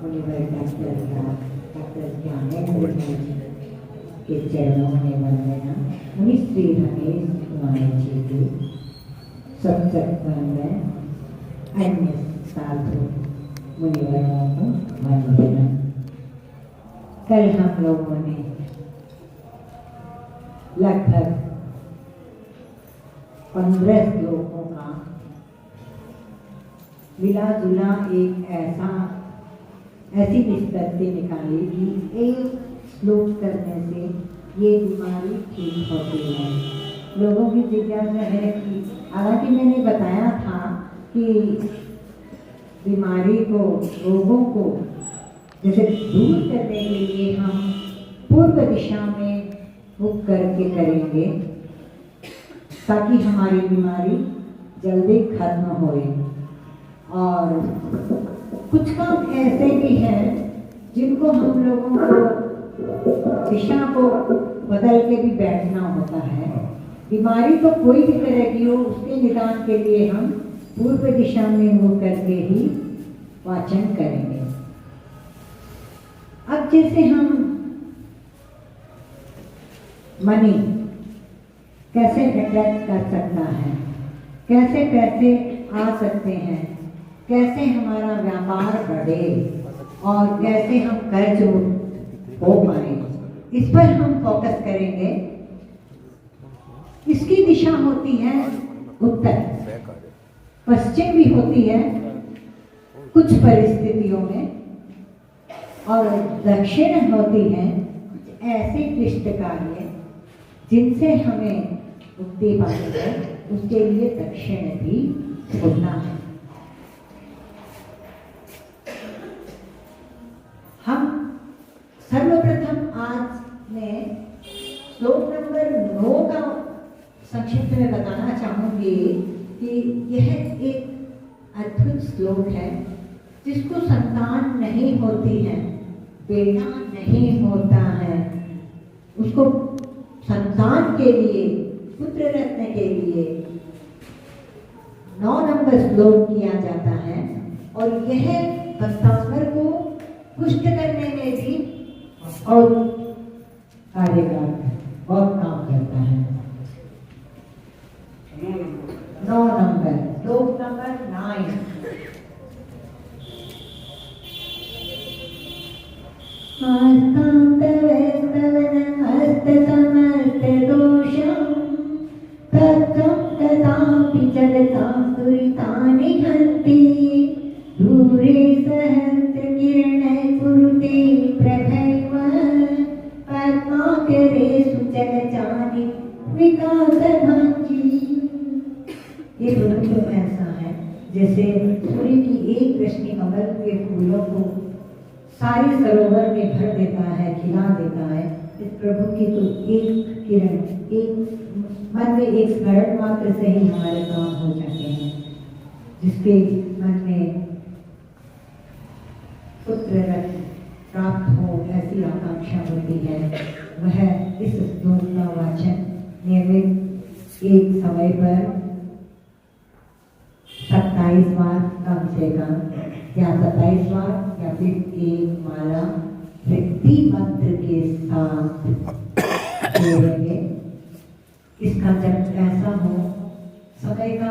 मुनिवर doctor Gyanendra जी के चरणों में वंदना। मुनि श्री रमेश कुमार जी के सत्संग में अन्य साधु मुनिवरों को वंदना। कल हम लोगों ने लगभग 15 श्लोकों का मिला जुला एक ऐसी निष्पत्ति निकाली कि एक श्लोक करने से ये बीमारी ठीक होती है। लोगों की जिज्ञासा है कि हालांकि मैंने बताया था कि बीमारी को, रोगों को जैसे दूर करने के लिए हम पूर्व दिशा में मुख करके करेंगे ताकि हमारी बीमारी जल्दी खत्म होए। और कुछ काम ऐसे भी हैं जिनको हम लोगों को दिशा को बदल के भी बैठना होता है। बीमारी तो कोई भी तरह की हो, उसके निदान के लिए हम पूर्व दिशा में मुँह करके ही वाचन करेंगे। अब जैसे हम मनी कैसे अट्रैक्ट कर सकता है, कैसे पैसे आ सकते हैं, कैसे हमारा व्यापार बढ़े और कैसे हम कर्ज मुक्त हो पाए, इस पर हम फोकस करेंगे। इसकी दिशा होती है उत्तर, पश्चिम भी होती है कुछ परिस्थितियों में, और दक्षिण होती है ऐसे क्लिष्ट कार्य जिनसे हमें मुक्ति पानी है, उसके लिए दक्षिण भी होना है। हम सर्वप्रथम आज मैं श्लोक नंबर 9 का संक्षिप्त में बताना चाहूंगी कि यह एक अद्भुत श्लोक है। जिसको संतान नहीं होती है, बेटा नहीं होता है, उसको संतान के लिए, पुत्र रत्न के लिए 9 नंबर श्लोक किया जाता है। और यह संतान को पुष्ट करने में भी और कार्यकार और काम करता है। 9 नंबर श्लोक नंबर 9। दूरे सहस्र किरण कुरुते प्रभैव पद्माकरे सुचलचानि विकासभांजी। ये प्रभु ऐसा है जैसे सूर्य की एक रश्मि कमल के फूलों को सारे सरोवर में भर देता है, खिला देता है। इस प्रभु की तो एक किरण, एक मन में एक स्मरण मात्र से ही हमारे काम हो जाते हैं। जिसके मन में पुत्र रत्न प्राप्त हो ऐसी आकांक्षा होती है, वह इस श्लोक का वाचन नियमित एक समय पर 27 बार कम से कम, या 27 बार या फिर एक माला वृत्ति मंत्र के साथ जोड़ेंगे। इसका जब ऐसा हो, समय का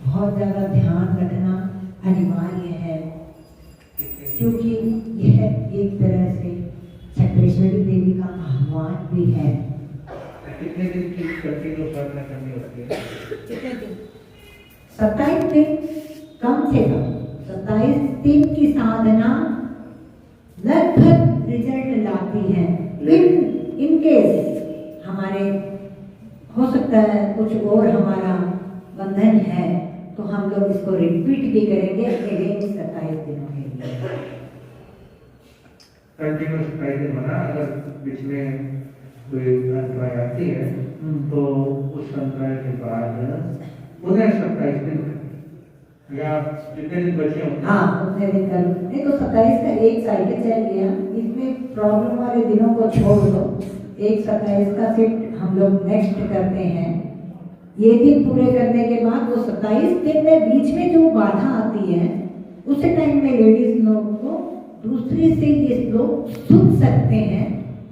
बहुत ज़्यादा ध्यान रखना अनिवार्य है, क्योंकि यह एक तरह से चक्रेश्वरी देवी का आह्वान भी है। कितने दिन की कंटिन्यू साधना करनी होती है? कितने दिन? 27 दिन कम से कम। 27 दिन की साधना लगभग रिजल्ट लाती है। इन केस हमारे हो सकता है कुछ और हमारा बंधन है, तो हम लोग इसको रिपीट भी करेंगे अगेन 27 दिनों के लिए। कंटिन्यू 27 दिन बना। अगर बीच में कोई अंतराय आती है तो उस अंतराय के बाद पुनः 27 दिन या जितने दिन बचे होंगे, हाँ उतने दिन कर। नहीं तो 27 का एक साइकिल चल गया, इसमें प्रॉब्लम वाले दिनों को छोड़ दो। एक 27 का फिर हम लोग नेक्स्ट करते हैं। ये दिन पूरे करने के बाद वो 27 दिन में बीच में जो बाधा आती है, उस टाइम में लेडीज लोग सुन सकते हैं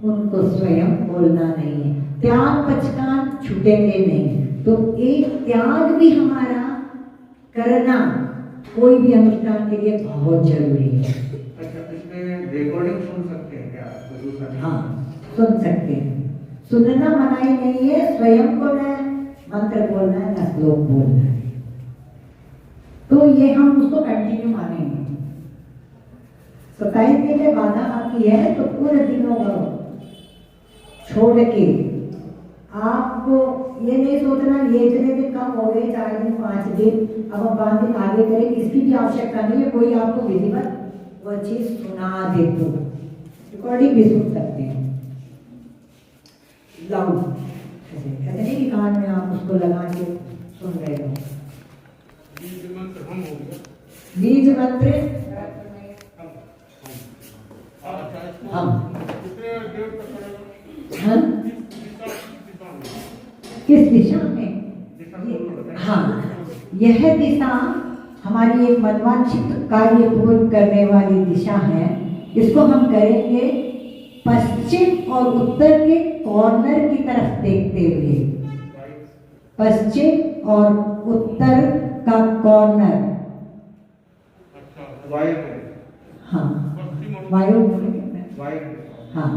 उनको स्वयं बोलना नहीं है। त्याग पचकान छूटेंगे नहीं। तो एक त्याग भी हमारा करना कोई भी अनुष्ठान के लिए बहुत जरूरी है। अच्छा, इसमें रिकॉर्डिंग सुन सकते हैं क्या? हाँ, सुन सकते हैं। सुनना मनाही नहीं है, स्वयं को न मंत्र बोलना है न श्लोक बोलना है। तो ये हम उसको कंटिन्यू मानेंगे। 27 दिन में बाधा बाकी है तो पूरे दिनों को छोड़ के आपको ये नहीं सोचना ये इतने दिन कम हो गए, 4 दिन 5 दिन, अब हम 5 दिन आगे करें, इसकी भी आवश्यकता नहीं है। कोई आपको विधिवत वह चीज सुना दे तो रिकॉर्डिंग भी सुन सकते हैं लाउड, ऐसे नहीं कि कान में आप उसको लगा के सुन रहे हो। बीज मंत्र हम किस दिशा में? हाँ, यह दिशा हमारी एक मनवांछित कार्य पूर्ण करने वाली दिशा है। इसको हम करेंगे पश्चिम और उत्तर के कॉर्नर की तरफ देखते हुए। पश्चिम और उत्तर का कॉर्नर, हाँ वायु, हाँ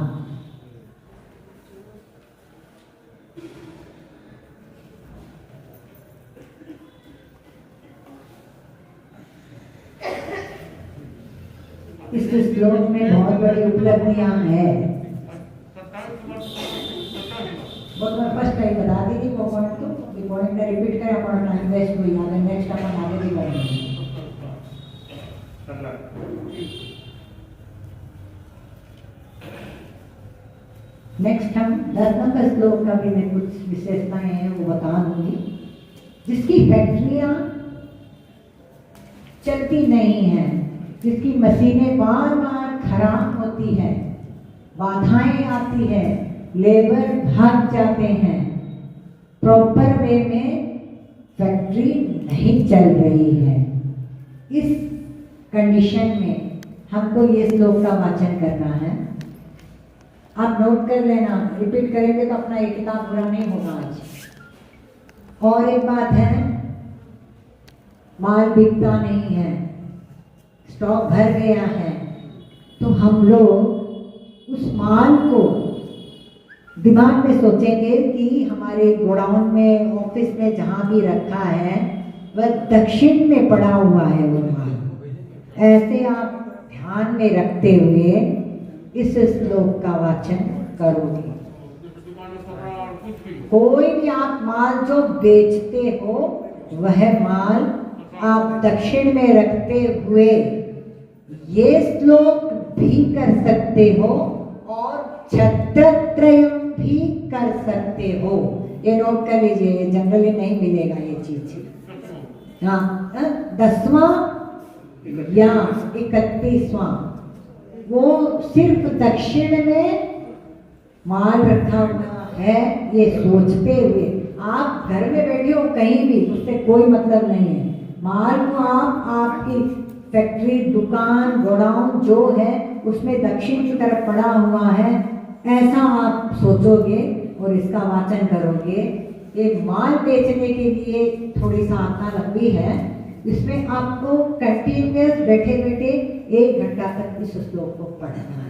इस श्लोक में बहुत बड़ी उपलब्धियां हैं। बहुत बार फर्स्ट टाइम बता दी थी वो पॉइंट, तो पॉइंट का रिपीट करें, अपना टाइम वेस्ट हुई याद है। नेक्स्ट अपन आगे भी करेंगे। नेक्स्ट हम 10 नंबर श्लोक का भी मैं कुछ विशेषताएं हैं वो बता दूंगी। जिसकी फैक्ट्रियां चलती नहीं हैं, जिसकी मशीनें बार बार खराब होती हैं, बाधाएं आती है, लेबर भाग जाते हैं, प्रॉपर वे में फैक्ट्री नहीं चल रही है, इस कंडीशन में हमको ये श्लोक का वाचन करना है। आप नोट कर लेना, रिपीट करेंगे तो अपना एक किताब पूरा नहीं होगा आज। और एक बात है, माल बिकता नहीं है, स्टॉक भर गया है, तो हम लोग उस माल को दिमाग में सोचेंगे कि हमारे गोडाउन में, ऑफिस में जहाँ भी रखा है वह दक्षिण में पड़ा हुआ है वो माल। ऐसे आप ध्यान में रखते हुए इस श्लोक का वाचन करोगे। कोई भी आप माल जो बेचते हो वह माल आप दक्षिण में रखते हुए ये श्लोक भी कर सकते हो और छत्रत्रयम् भी कर सकते हो। ये नोट कर लीजिए, जनरली नहीं मिलेगा ये चीज। हाँ, 10वां या 31वां वो सिर्फ दक्षिण में माल रखा हुआ है ये सोचते हुए। आप घर में बैठे हो कहीं भी, उससे कोई मतलब नहीं है। माल को आप आपकी फैक्ट्री, दुकान, गोडाउन जो है उसमें दक्षिण की तरफ पड़ा हुआ है, ऐसा आप सोचोगे और इसका वाचन करोगे। ये माल बेचने के लिए थोड़ी सा आत्मा लंबी है, इसमें आपको कंटिन्यूअस बैठे बैठे 1 घंटा तक इस श्लोक को पढ़ना है।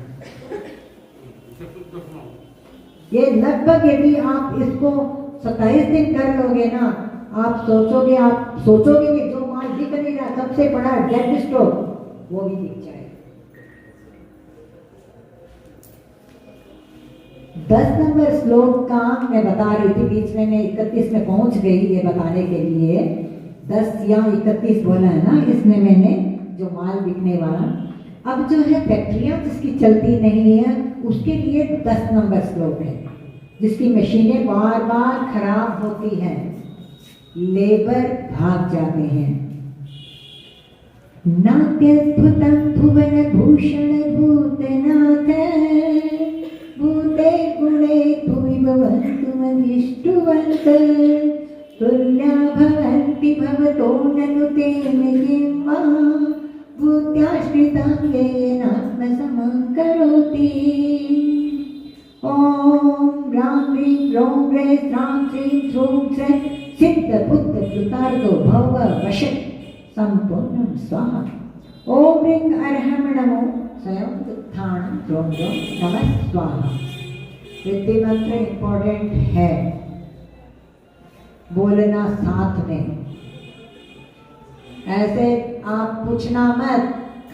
ये लगभग यदि आप इसको 27 दिन कर लोगे ना, आप सोचोगे कि जो माल दिख नहीं रहा, सबसे बड़ा डेड स्टॉक वो भी दिख जाए। 10 नंबर श्लोक का मैं बता रही थी, बीच में मैं 31 में पहुंच गई ये बताने के लिए। 10 या 31 बोला है ना इसमें मैंने, जो माल बिकने वाला। अब जो है फैक्ट्रियां जिसकी चलती नहीं है उसके लिए 10 नंबर श्लोक है। जिसकी मशीनें बार बार खराब होती हैं, लेबर भाग जाते हैं। नात्यद्भुतं भुवन भूषण भूतनाथ, भूते गुणे भुवि भवन्तु मनिष्ठुवन्त, तुल्या भवन्ति भवतो ननु ते महिमा, भूत्याश्रितां येन आत्मसमं करोति। ओम ह्रां ह्रीं ह्रौं ह्रैं स्त्रां स्त्रीं स्रूं स्रैं सिद्ध बुद्ध कृतार्थो भव वशत् संपूर्णं स्वाहा। ओम ह्रीं अर्हं नमो स्वयं उत्थानं द्रों द्रों नमः स्वाहा। रिद्धि मंत्र इम्पोर्टेंट है, बोलना साथ में। ऐसे आप पूछना मत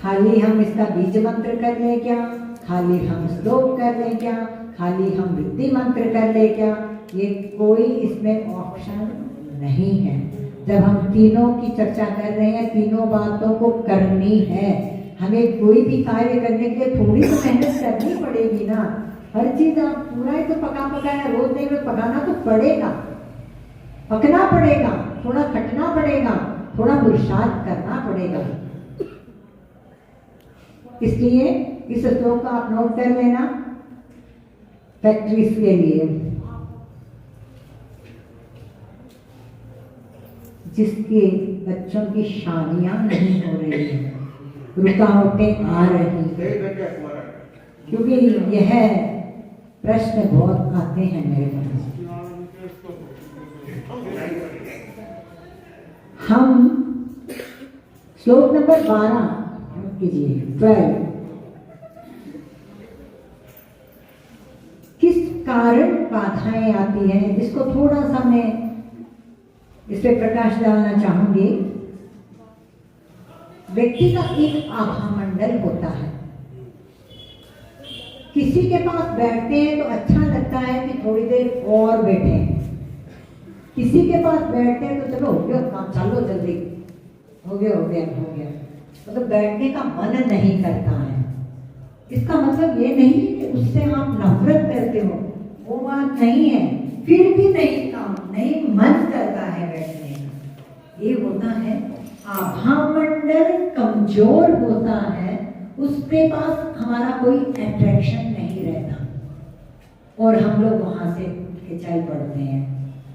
खाली हम इसका बीज मंत्र कर ले क्या, खाली हम श्लोक कर ले क्या, खाली हम रिद्धि मंत्र कर ले क्या, ये कोई इसमें ऑप्शन नहीं है। जब हम तीनों की चर्चा कर रहे हैं, तीनों बातों को करनी है। हमें कोई भी कार्य करने के लिए थोड़ी तो मेहनत करनी पड़ेगी ना। हर चीज आप पूरा ही तो पका पकाया रोज देख रहे, पकाना तो पड़ेगा, पकना पड़ेगा, थोड़ा खटना पड़ेगा, थोड़ा पुरुषार्थ करना पड़ेगा। इसलिए इस श्लोक को आप नोट कर लेना फैक्ट्रीज के लिए। जिसके बच्चों की शादियां नहीं हो रही हैं, रुकावटें आ रही हैं, क्योंकि यह प्रश्न बहुत आते हैं मेरे पास। हम श्लोक नंबर 12 कीजिए, 12। किस कारण बाधाएं आती हैं, जिसको थोड़ा सा मैं इस पे प्रकाश डालना चाहूंगी। व्यक्ति का एक आभा मंडल होता है। किसी के पास बैठते हैं तो अच्छा लगता है कि थोड़ी देर और बैठे, किसी के पास बैठते हैं तो चलो हो गया काम, चलो जल्दी हो गया हो गया हो गया, मतलब बैठने का मन नहीं करता है। इसका मतलब ये नहीं कि उससे आप नफरत करते हो, वो बात नहीं है। फिर भी नहीं काम नहीं मन करता है बैठने का, ये होता है आभा मंडल कमजोर होता है, उसके पास हमारा कोई अट्रैक्शन नहीं रहता और हम लोग वहां से उठ के चल पड़ते हैं,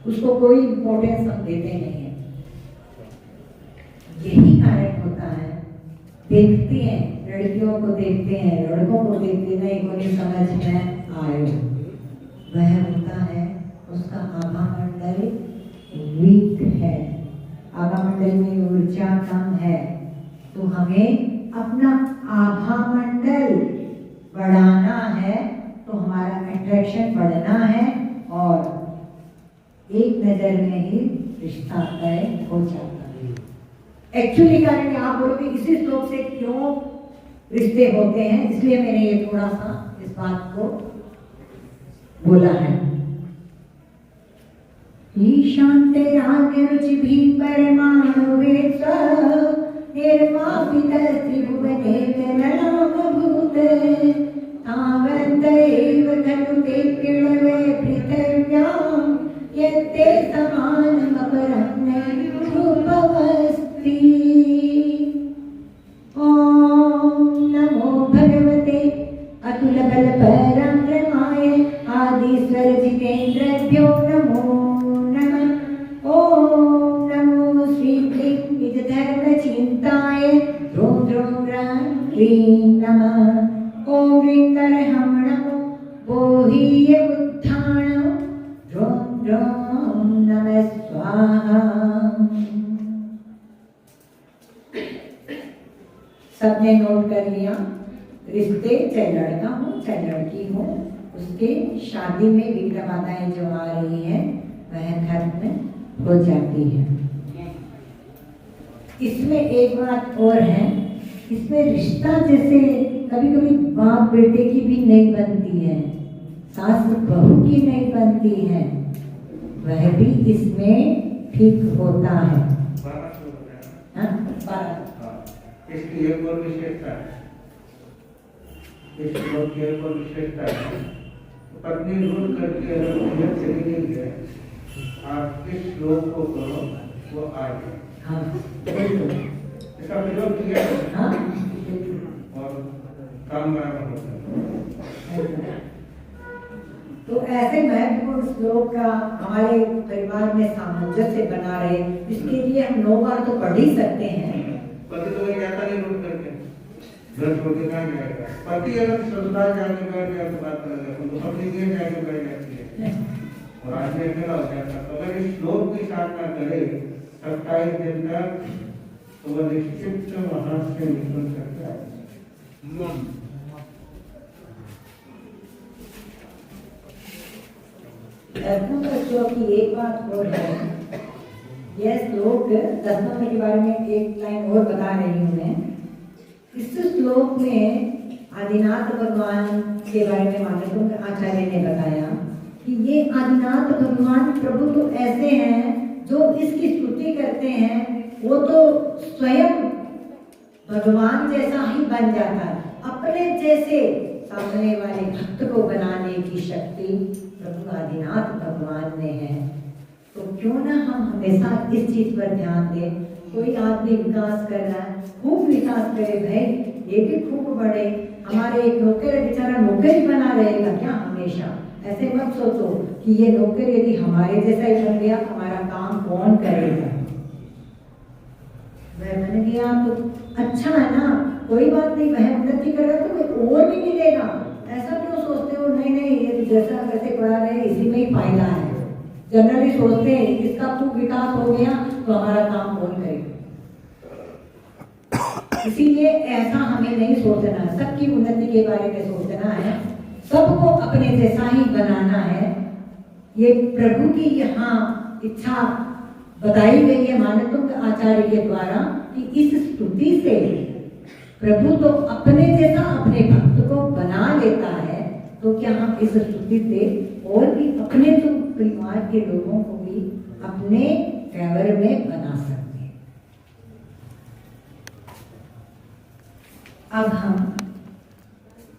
उसको कोई इम्पोर्टेंस हम देते नहीं है। यही कारण होता है। देखते हैं लड़कियों को, देखते हैं लड़कों को, देखते नहीं को नहीं समझ में आए, वह होता है उसका आभा मंडल वीक है, आभा मंडल में ऊर्जा कम है। तो हमें अपना आभा मंडल बढ़ाना है, तो हमारा अट्रैक्शन बढ़ना है और एक नजर में ही रिश्ता तय हो जाता है। एक्चुअली कारण आप बोलोगे इसी श्लोक से क्यों रिश्ते होते हैं, इसलिए मैंने ये थोड़ा सा इस बात को बोला है। ईशान्ते रागरुचिभिः परमाणुवेत्स निर्मापितः त्रिभुवने ललामभूते तावन्त एव खलु ते प्रणवे पृथिव्यां यत्ते समानमपरं नैरूपमस्ति। ॐ नमो भगवते अतुलबलपराक्रमाय आदिस्वरजितेन्द्रभ्यो नमो नमः। ॐ नमो श्री क्लीं निजधर्मचिन्ताय द्रों द्रों ग्रां क्लीं नमः। ॐ ह्रीं करहं नमो बोहीय उत्थानं द्रों द्रों नमः स्वाहा। सबने नोट कर लिया। रिश्ते चाहे लड़का हो चाहे लड़की हो, उसके शादी में विघ्न बाधाएं जो आ रही है वह खत्म हो जाती है। इसमें एक बात और है, इसमें रिश्ता जैसे कभी कभी बाप बेटे की भी नहीं बनती है, सास बहू की नहीं बनती है, वह भी इसमें ठीक होता है। इसकी एक और विशेषता है, इस श्लोक की एक और विशेषता है, पत्नी रूठ करके अगर चली गई है, आप इस श्लोक को करो वो आ गए। हाँ, इसका प्रयोग किया हाँ, और काम बराबर होता है। तो ऐसे महत्वपूर्ण श्लोक का हमारे परिवार में सामंजस्य बना रहे, इसके लिए हम 9 बार तो पढ़ ही सकते हैं। पति तो जाता नहीं रूठ करके, घर छोड़ के कहाँ जाएगा? पति अगर ससुराल जाके बैठ जाए तो बात अलग है, तो अपनी देर जाके बैठ जाती है और आदमी अकेला हो जाता है। तो अगर इस श्लोक की साधना करे 27 दिन तक, तो वह निश्चित वहां से निकल सकता है। श्लोक की एक बात और है, यह श्लोक 10 नंबर के बारे में एक लाइन और बता रही हूँ मैं। इस श्लोक में आदिनाथ भगवान के बारे में मानव आचार्य ने बताया कि ये आदिनाथ भगवान प्रभु तो ऐसे हैं जो इसकी स्तुति करते हैं, वो तो स्वयं भगवान जैसा ही बन जाता है। अपने जैसे सामने वाले भक्त को बनाने की शक्ति प्रभु आदिनाथ भगवान में है। तो क्यों ना हम हमेशा इस चीज पर ध्यान दें। कोई आदमी विकास कर रहा है, खूब विकास करे भाई, ये भी खूब बढ़े। हमारे एक नौकर बेचारा नौकर ही बना रहेगा क्या हमेशा? ऐसे मत सोचो कि ये नौकर यदि हमारे जैसा ही बन गया, हमारा काम कौन करेगा? वह बन गया तो अच्छा है ना, कोई बात नहीं, वह उन्नति कर रहा तो और भी मिलेगा। ऐसा क्यों सोचते हो? नहीं नहीं, ये तो जैसा वैसे पढ़ा रहे, इसी में ही फायदा है। जनरली सोचते हैं इसका खूब विकास हो गया तो हमारा काम कौन करेगा? इसीलिए ऐसा हमें नहीं सोचना, सबकी उन्नति के बारे में सोचना है, सबको अपने जैसा ही बनाना है। ये प्रभु की यहाँ इच्छा बताई गई है मानवतुंग आचार्य के द्वारा कि इस स्तुति से प्रभु तो अपने जैसा अपने भक्त को बना लेता है, तो क्या हम इस स्तुति से और भी अपने तो परिवार के लोगों को भी अपने फेवर में बना सकते हैं। अब हम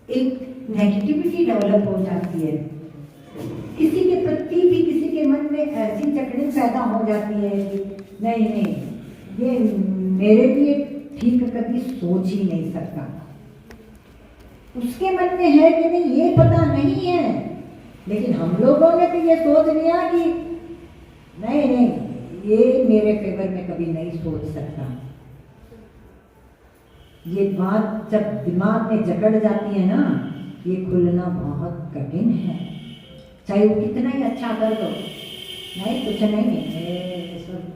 एक नेगेटिविटी डेवलप हो जाती है, किसी के प्रति भी किसी के मन में ऐसी जकड़न पैदा हो जाती है कि नहीं नहीं, ये मेरे लिए ठीक कभी सोच ही नहीं सकता। उसके मन में है कि नहीं ये पता नहीं है, लेकिन हम लोगों ने तो ये सोच लिया कि नहीं नहीं, ये मेरे फेवर में कभी नहीं सोच सकता। ये बात जब दिमाग में जकड़ जाती है ना, ये खुलना बहुत कठिन है, चाहे वो कितना ही अच्छा कर दो। नहीं कुछ नहीं है,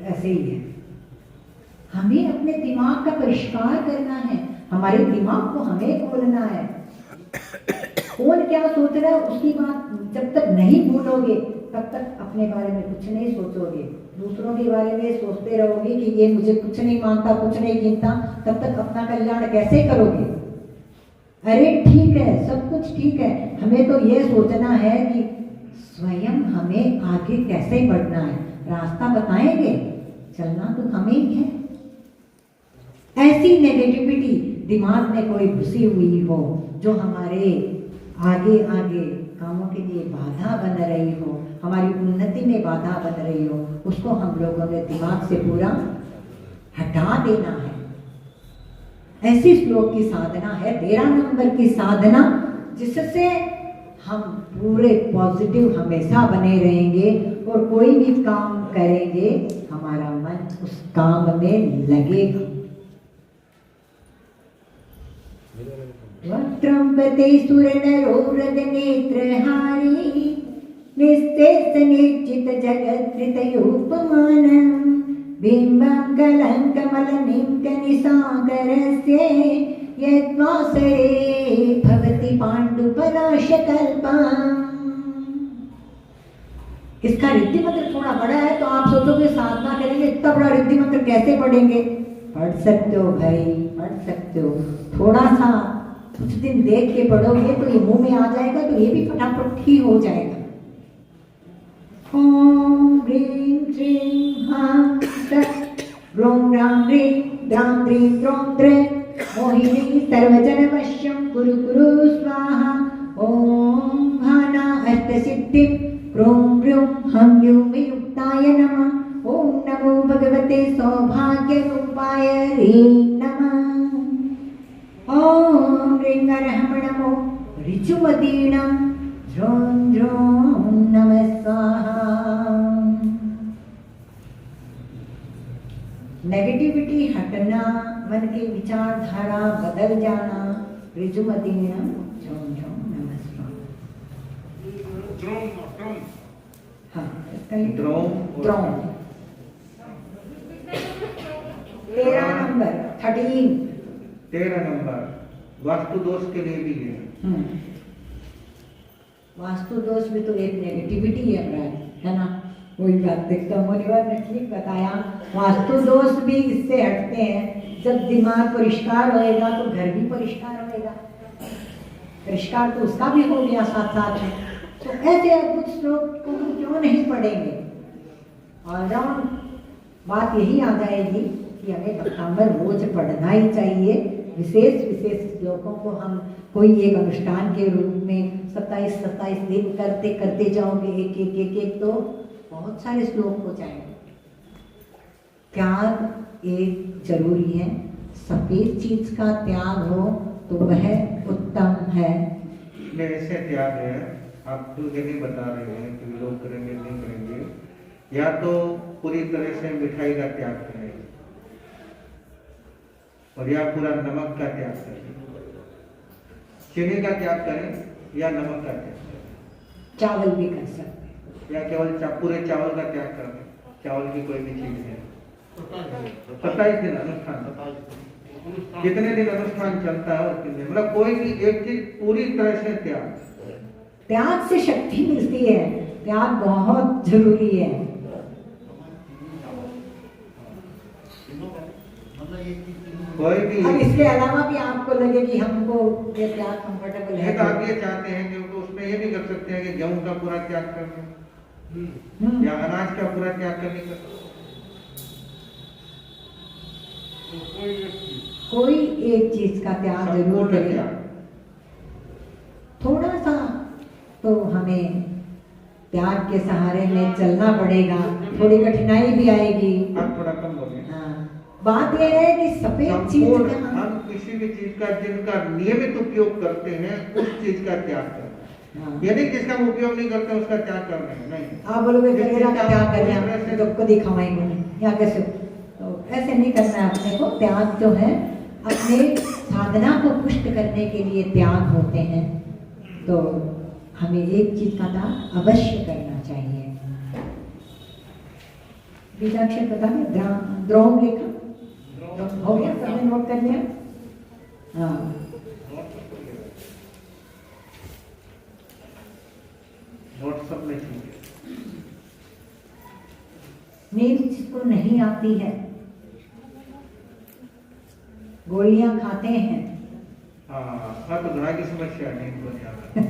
ऐसे ही है। हमें अपने दिमाग का परिष्कार करना है, हमारे दिमाग को हमें खोलना है। कौन क्या सोच रहा है उसकी बात जब तक नहीं भूलोगे तब तक अपने बारे में कुछ नहीं सोचोगे। दूसरों के बारे में सोचते रहोगे कि ये मुझे कुछ नहीं मानता, कुछ नहीं गिनता, तब तक अपना कल्याण कैसे करोगे? अरे ठीक है, सब कुछ ठीक है, हमें तो ये सोचना है कि स्वयं हमें आगे कैसे बढ़ना है, रास्ता बताएंगे, चलना तो हमें ही है। ऐसी नेगेटिविटी दिमाग में कोई घुसी हुई हो जो हमारे आगे आगे कामों के लिए बाधा बन रही हो, हमारी उन्नति में बाधा बन रही हो, उसको हम लोगों ने दिमाग से पूरा हटा देना है। ऐसी श्लोक की साधना है 13 नंबर की साधना, जिससे हम पूरे पॉजिटिव हमेशा बने रहेंगे और कोई भी काम करेंगे हमारा मन उस काम में लगेगा। वक्त्रंपते सुरनरोरद नेत्रहारी निस्तेज निर्जित जगत्कृतयोपमानं बिम्बं कलङ्कमलनिम्कनिसागरस्य यद्वासरे भवति पाण्डुपलाशकल्पम्। इसका रिद्धि मंत्र थोड़ा बड़ा है, तो आप सोचोगे साधना करेंगे इतना बड़ा रिद्धि मंत्र कैसे पढ़ेंगे? पढ़ सकते हो भाई, पढ़ सकते हो। थोड़ा सा कुछ दिन देख के पढ़ोगे तो ये मुंह में आ जाएगा, तो ये भी फटाफट ही हो जाएगा। ओम ह्रीं श्रीं ह्रां तत् ह्रों ह्रां ह्रीं द्रां ह्रीं द्रौं द्रैं मोहिनी सर्वजनवश्यं कुरु कुरु स्वाहा। ओम भाना अष्टसिद्धिं ह्रों ह्रूं हं ह्यूं युक्ताय नमः। ओम नमो भगवते सौभाग्यरूपाय ह्रीं नमः। ओम ह्रीं अरहं नमो ऋचुमदीनं ध्रों ध्रों नमः स्वाहा। नेगेटिविटी हटना, मन की विचारधारा बदल जाना, ऋजुमतीनां झों झों नमस्कार। हाँ, द्रोम। 13 नंबर 13। 13 नंबर वास्तु दोष के लिए भी है। वास्तु दोष भी तो एक नेगेटिविटी है ना। कोई बात देखता हूँ ने ठीक बताया, वास्तु दोष भी इससे हटते हैं। जब दिमाग परिष्कार होएगा तो घर भी परिष्कार होएगा, परिष्कार तो उसका भी हो गया साथ साथ में। तो ऐसे अद्भुत श्लोक को हम क्यों नहीं पढ़ेंगे। और बात यही आ जाएगी कि हमें भक्तांबर रोज पढ़ना ही चाहिए। विशेष श्लोकों को हम कोई एक अनुष्ठान के रूप में 27 दिन करते करते जाओगे, एक तो बहुत सारे श्लोक हो जाएंगे। त्याग एक जरूरी है, सफेद चीज का त्याग हो तो वह उत्तम है। इसमें ऐसे त्याग है, आप तो ये नहीं बता रहे हैं कि लोग करेंगे नहीं करेंगे। या तो पूरी तरह से मिठाई का त्याग करें और या पूरा नमक का त्याग करें, चीनी का त्याग करें या नमक का त्याग करें। चावल भी कर सकते हैं या केवल पूरे चावल का त्याग कर दें। चावल की कोई भी चीज है। 27 दिन अनुष्ठान, कितने दिन अनुष्ठान चलता है उतने दिन, मतलब कोई भी एक चीज पूरी तरह से त्याग से शक्ति मिलती है। त्याग बहुत जरूरी है। कोई भी अब इसके अलावा भी आपको लगे कि हमको ये त्याग कंफर्टेबल है तो आप ये चाहते हैं कि उसमें ये भी कर सकते हैं कि गेहूं का पूरा त्याग कर दें या अनाज का पूरा त्याग करने का। कोई एक चीज का त्याग जरूर करें। थोड़ा सा तो हमें त्याग के सहारे में चलना पड़ेगा, थोड़ी कठिनाई भी आएगी। आप थोड़ा कम बोलिए। हाँ, बात यह है कि सफेद चीज हम किसी भी चीज का जिनका नियमित उपयोग करते हैं उस चीज का त्याग करें। यदि जिसका हम उपयोग नहीं करते उसका त्याग कर रहे हैं, नहीं। आप बोलोगे करेला का त्याग कर रहे हैं तो कभी खावाएंगे या कैसे, तो ऐसे नहीं करना है अपने को। त्याग जो है अपने साधना को पुष्ट करने के लिए त्याग होते हैं, तो हमें एक चीज का त्याग अवश्य करना चाहिए। बीजाक्षर बता दें, द्रोम लिखा हो गया, सबने नोट कर लिया। हाँ, नोट सब में चाहिए। नींद जिसको नहीं आती है, गोलियां खाते हैं। हाँ, तो घड़ा की समस्या नहीं को नहीं आता।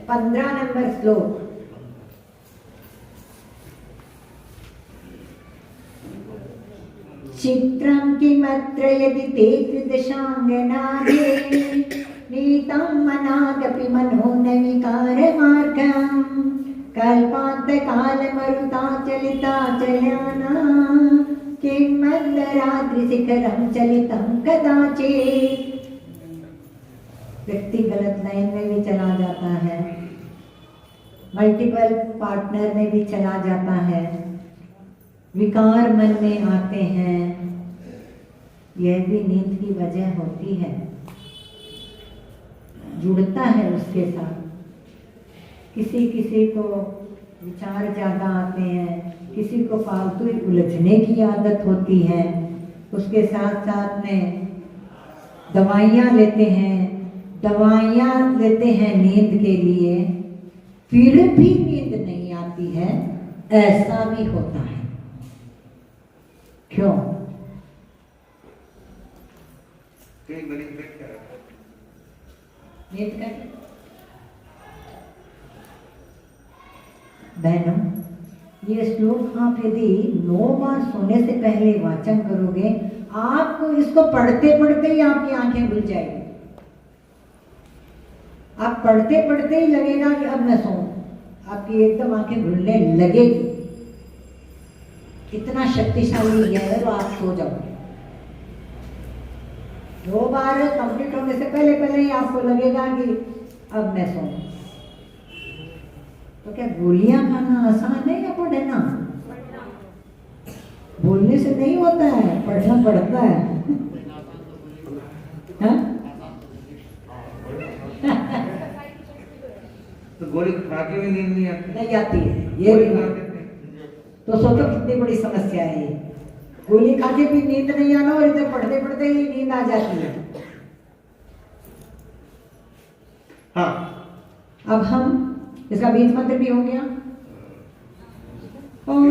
15 नंबर श्लोक। चित्रं किमत्र यदि ते त्रिदशाङ्गनादे नीतं मनागपि मनो न विकारमार्गं कल्पान्तकालमरुताचलिताचल्याना किं मन्दरात्रिशिखरं चलितं कदाचित्। व्यक्ति गलत लाइन में भी चला जाता है, मल्टीपल पार्टनर में भी चला जाता है, विकार मन में आते हैं। यह भी नींद की वजह होती है, जुड़ता है उसके साथ। किसी किसी को विचार ज़्यादा आते हैं, किसी को फालतू उलझने की आदत होती है, उसके साथ साथ में दवाइयाँ लेते हैं नींद के लिए, फिर भी नींद नहीं आती है, ऐसा भी होता है। क्यों? नींद का बहनों, ये श्लोक आप यदि 9 बार सोने से पहले वाचन करोगे, आपको इसको पढ़ते पढ़ते ही आपकी आंखें खुल जाएगी। आप पढ़ते पढ़ते ही लगेगा कि अब मैं सोऊं, आपकी एकदम आंखें खुलने लगेगी। इतना शक्तिशाली है, तो आप सो जाओ। 2 बार कंप्लीट होने से पहले पहले ही आपको लगेगा कि अब मैं सोऊं। तो क्या गोलियां खाना आसान है या पढ़ना? बोलने से नहीं होता है, पढ़ना पड़ता है। हाँ? तो गोली खा के भी नींद नहीं आती? नहीं आती है, ये भी बात। तो सोचो कितनी बड़ी समस्या है ये। गोली खा के भी नींद नहीं आना और इधर पढ़ते पढ़ते ही नींद आ जाती है। हाँ, अब हम इसका बीज मंत्र भी हो गया। ओम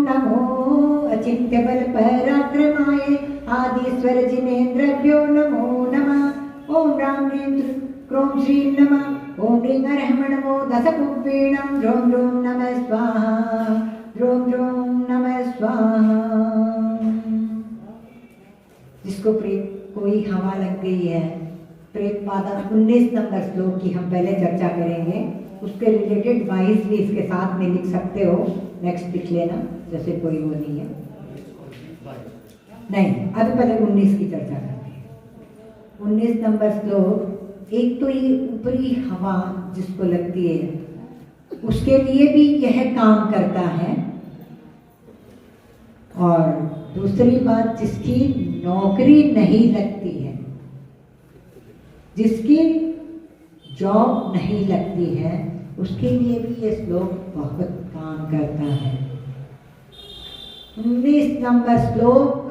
नमो अचिंत्य बल पराक्रमाय आदिस्वर जिनेन्द्रभ्यो नमो नमः। ओम राम ह्रीं क्रोम श्रीं नमः। ओम ह्रीं हरहम नमो दशकुप्पीणं ह्रों ह्रों नमः स्वाहा ह्रों ह्रों नमः स्वाहा। जिसको प्रेत कोई हवा लग गई है, प्रेत पादा 19 नंबर श्लोक की हम पहले चर्चा करेंगे, उसके रिलेटेड 22 भी इसके साथ में लिख सकते हो, नेक्स्ट लिख लेना, जैसे कोई वो नहीं है। नहीं, अभी पहले 19 की चर्चा करते हैं। 19 नंबर श्लोक, एक तो ये ऊपरी हवा जिसको लगती है उसके लिए भी यह काम करता है, और दूसरी बात जिसकी नौकरी नहीं लगती है, जिसकी जॉब नहीं लगती है, उसके लिए भी ये श्लोक बहुत काम करता है। 19 नंबर श्लोक,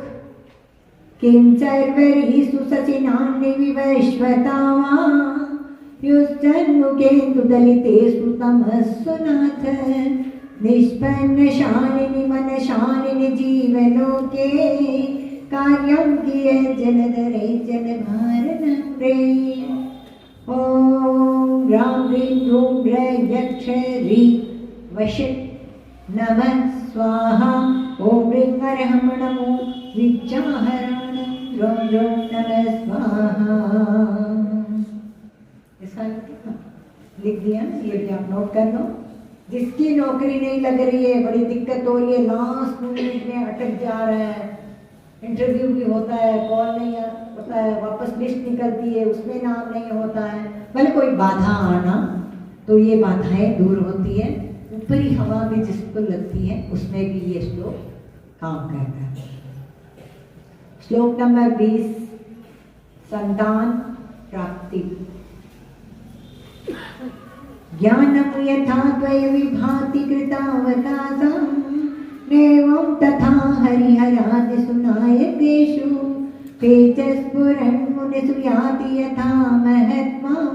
किंचर्वरी सुसचिनान्नि विवश्वतावा युष्टन्मुखेन्दु दलितेषु तमस्सु नाथ निष्पन्न शालिनि मन शालिनि जीवलोके कार्यं किए जलधरे जलभारनम्रे। ओम राम ह्रीं रूं ह्रैं यक्ष ह्रीं वशिट नमः स्वाहा। ओम ह्रीं हरहम नमो विद्याहरणं ह्रों ह्रों नमः स्वाहा। ऐसा लिख दिया, ये भी आप नोट कर लो। जिसकी नौकरी नहीं लग रही है, बड़ी दिक्कत हो रही है, लास्ट मिनट में अटक जा रहा है, इंटरव्यू भी होता है, कॉल नहीं होता है, वापस लिस्ट निकलती है, उसमें नाम नहीं होता है, भले कोई बाधा आना, तो ये बाधाएं दूर होती है। ऊपरी हवा भी जिसको लगती है उसमें भी ये श्लोक काम करता है। श्लोक नंबर 20, संतान प्राप्ति। ज्ञानं यथा त्वया विभाति कृतावकाशं नैवं तथा हरिहरादिषु नायकेषु तेजस्फुरन् मुनिषु याति यथा महत्त्वं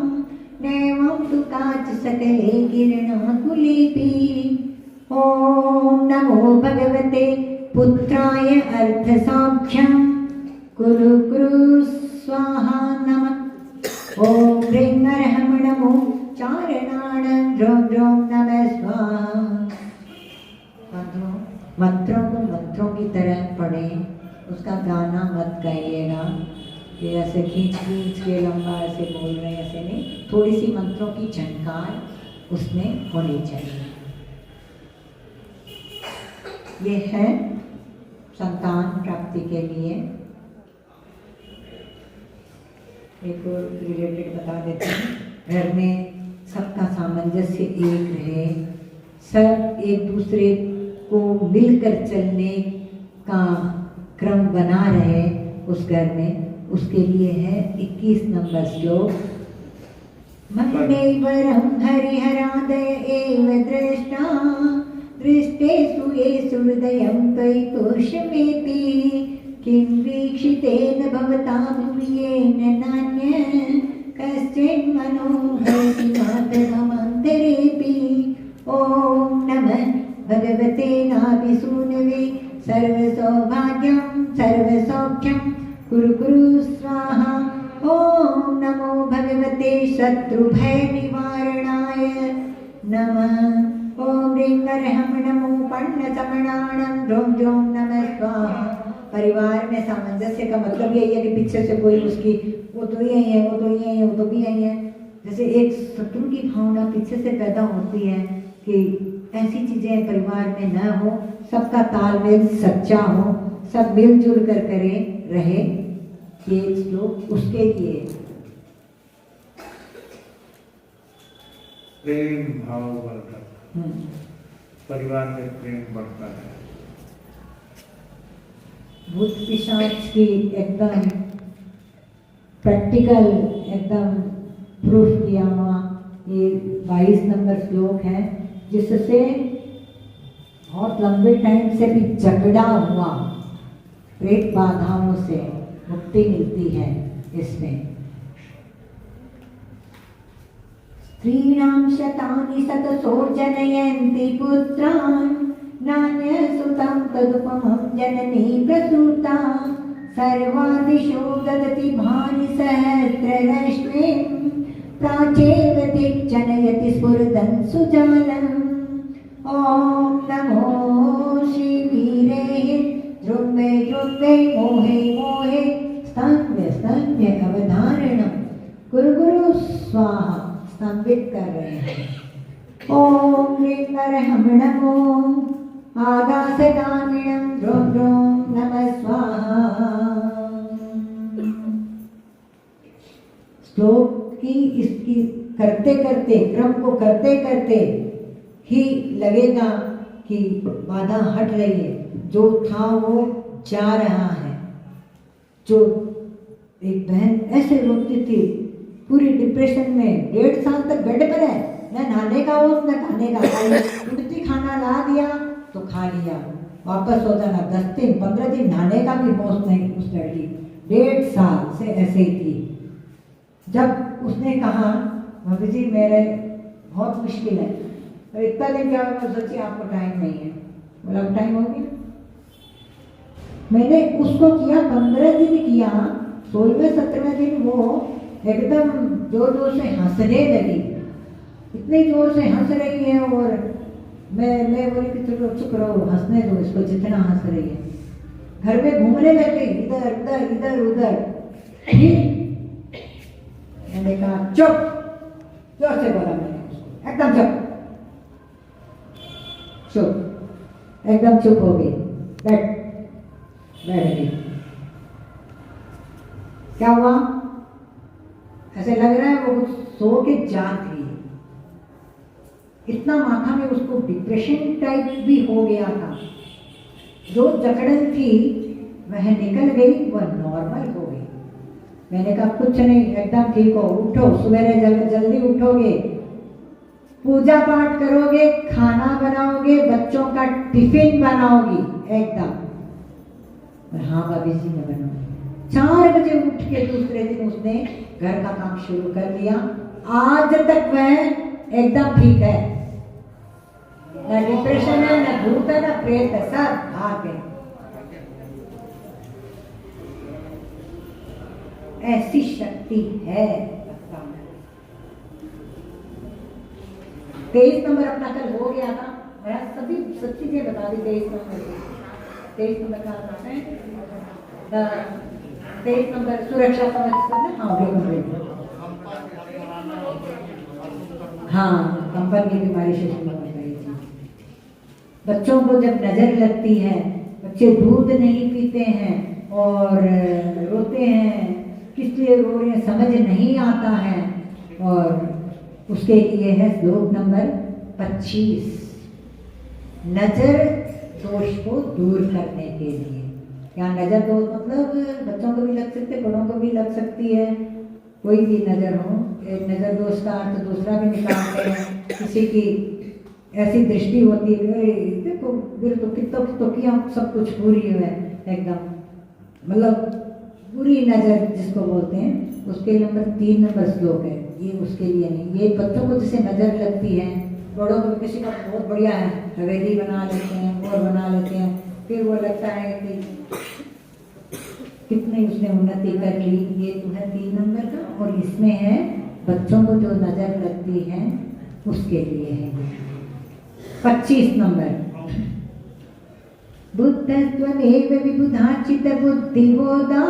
नैवं तु काच सकले किरणाकुलेऽपि। ॐ नमो भगवते पुत्राय अर्थसौख्यं कुरु कुरु स्वाहा नमः। ॐ ह्रीं हरहं नमो चारणाणं ह्रों ह्रों नमः स्वाहा। मंत्रों को मंत्रों की तरह पढ़ें, उसका गाना मत गाइएगा कि ऐसे खींच खींच के लंबा ऐसे बोल रहे हैं, ऐसे नहीं, थोड़ी सी मंत्रों की झनकार उसमें होनी चाहिए। ये है संतान प्राप्ति के लिए। एक और रिलेटेड बता देते हैं, घर में सबका सामंजस्य एक रहे, सब एक दूसरे को मिलकर चलने का क्रम बना रहे उस घर में, उसके लिए है 21 नंबर श्लोक। मन्यैवरं हरिहरादय एव दृष्टा दृष्टेषु येषु हृदयं त्वयि तोषमेति किं वीक्षितेन भवता भुवि नान्य कश्चिन्मनो हरति मातरमन्तरेऽपि। ॐ नमः भगवते नाभिसूनवे सर्वसौभाग्यं सर्वसौख्यं कुरु कुरु स्वाहा। ॐ नमो भगवते शत्रुभयनिवारणाय नमः। ॐ ह्रीं हरहं नमो पण्डसमणाणं ह्रों ह्रों नमः स्वाहा। परिवार में सामंजस्य का मतलब यही है कि पीछे से कोई उसकी वो तो यही है, वो तो यही है, वो तो भी यही है, जैसे एक शत्रु की भावना पीछे से पैदा होती है कि ऐसी चीजें परिवार में न हो, सबका तालमेल सच्चा हो, सब मिलजुल कर करे रहे। ये श्लोक उसके लिए। प्रेम भाव बढ़ता है, परिवार में प्रेम बढ़ता है। भूत पिशाच की एकदम प्रैक्टिकल एकदम प्रूफ किया हुआ ये 22 नंबर श्लोक है, जिससे बहुत लंबे टाइम से भी जकड़ा हुआ प्रेत बाधाओं से मुक्ति मिलती है इसमें। स्त्रीणां शतानि शतशो जनयन्ति पुत्रान् नान्यसुतं तदुपमं जननी प्रसूता सर्वादिशो ददति भानि सहस्ररश्मिं प्राचेव दिग्जनयति स्फुरदन् सुजालम्। ॐ नमो श्रीवीरे ध्रुवे ध्रुवे मोहे मोहे स्तन्य स्तन्य अवधारणम्। गुरु गुरु स्वाहा स्तंभित कर रहे हैं। ओम ह्रीं नरहं नमो आगासगामिनं ध्रुं ध्रुं नमः स्वाहा। श्लोक की इसकी करते करते क्रम को करते करते ही लगेगा कि बाधा हट रही है, जो था वो जा रहा है। जो एक बहन ऐसे रोती थी पूरी डिप्रेशन में, 1.5 साल तक बेड पर है, न नहाने का होश न खाने का, उल्टी खाना ला दिया तो खा लिया, वापस हो जाना, 10 दिन 15 दिन नहाने का भी होश नहीं उस लड़की, 1.5 साल से ऐसे ही थी। जब उसने कहा भाभी जी मेरे बहुत मुश्किल है, तो इतना दिन क्या मैं सोची आपको टाइम नहीं है, बोला टाइम हो गया। मैंने उसको किया, 15 दिन किया, 16वें 17वें दिन वो एकदम जोर जोर से हंसने लगी, इतने जोर से हंस रही है। और मैं बोली कि चलो चुप रहो, हंसने दो इसको, जितना हंस रही है। घर में घूमने लग गई, इधर उधर इधर उधर। मैंने कहा चुप, जोर से बोला मैंने उसको, एकदम चुप चुप, एकदम चुप हो गई, बैठ गई। क्या हुआ, ऐसे लग रहा है वो सो के जाग गई। इतना माथा में उसको डिप्रेशन टाइप भी हो गया था, जो जकड़न थी वह निकल गई, वह नॉर्मल हो गई। मैंने कहा कुछ नहीं, एकदम ठीक हो, उठो, सवेरे जल्दी उठोगे, पूजा पाठ करोगे, खाना बनाओगे, बच्चों का टिफिन बनाओगी एकदम। हाँ भाभी जी मैं बनाऊंगी। 4 बजे उठ के दूसरे दिन उसने घर का काम शुरू कर दिया। आज तक वह एकदम ठीक है, न डिप्रेशन है, न भूत है, न प्रेत है, सब भाग गए। ऐसी शक्ति है। 23 नंबर अपना कल हो गया था, मैं सभी सब चीजें बता दी। 23 नंबर का आता है 23 नंबर सुरक्षा कवच। हाँ, कंपन की बीमारी से शुरू हो गई थी। बच्चों को जब नजर लगती है, बच्चे दूध नहीं पीते हैं और रोते हैं, किस लिए रो रहे हैं समझ नहीं आता है, और उसके लिए है श्लोक नंबर 25, नजर दोष को दूर करने के लिए। यहाँ नजर दोष मतलब बच्चों को भी लग सकते, बड़ों को भी लग सकती है, कोई भी नजर हो। एक नजर दोष का अर्थ दूसरा भी निकालते हैं। किसी की ऐसी दृष्टि होती है, देखो फिर तो कितो किया सब कुछ पूरी है एकदम, मतलब बुरी नजर जिसको बोलते हैं, उसके नंबर 3 नंबर श्लोक है। ये उसके लिए नहीं, ये बच्चों को जिसे नजर लगती है, बड़ों को किसी का बहुत बढ़िया है, हवेली बना लेते हैं और बना लेते हैं, फिर वो लगता है कि कितनी उसने उन्नति कर ली। ये तो है 3 नंबर का, और इसमें है बच्चों को जो नजर लगती है उसके लिए है। 25 नंबर, बुद्धत्वमेव विबुधाचित बुद्धिबोधा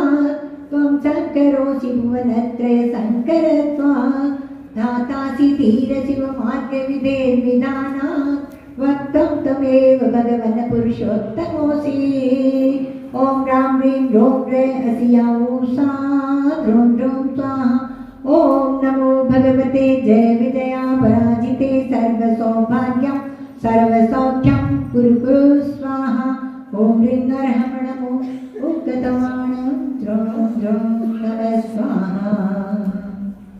त्वं संकरोषि भुवनत्रय संकरत्वात् धातासि धीर शिव मार्ग विधेर्विधानात् वक्तं त्वमेव भगवन् पुरुषोत्तमोऽसि। ओम राम ह्रीं ह्रों ह्रैः हसियाऊषा ध्रुं ध्रुं स्वाहा। ओम नमो भगवते जय विजया पराजिते सर्वसौभाग्यं सर्वसौख्यं कुरु कुरु स्वाहा। ओम ह्रीं नरहं नमो उद्गतवाणं द्रों द्रों नमः स्वाहा।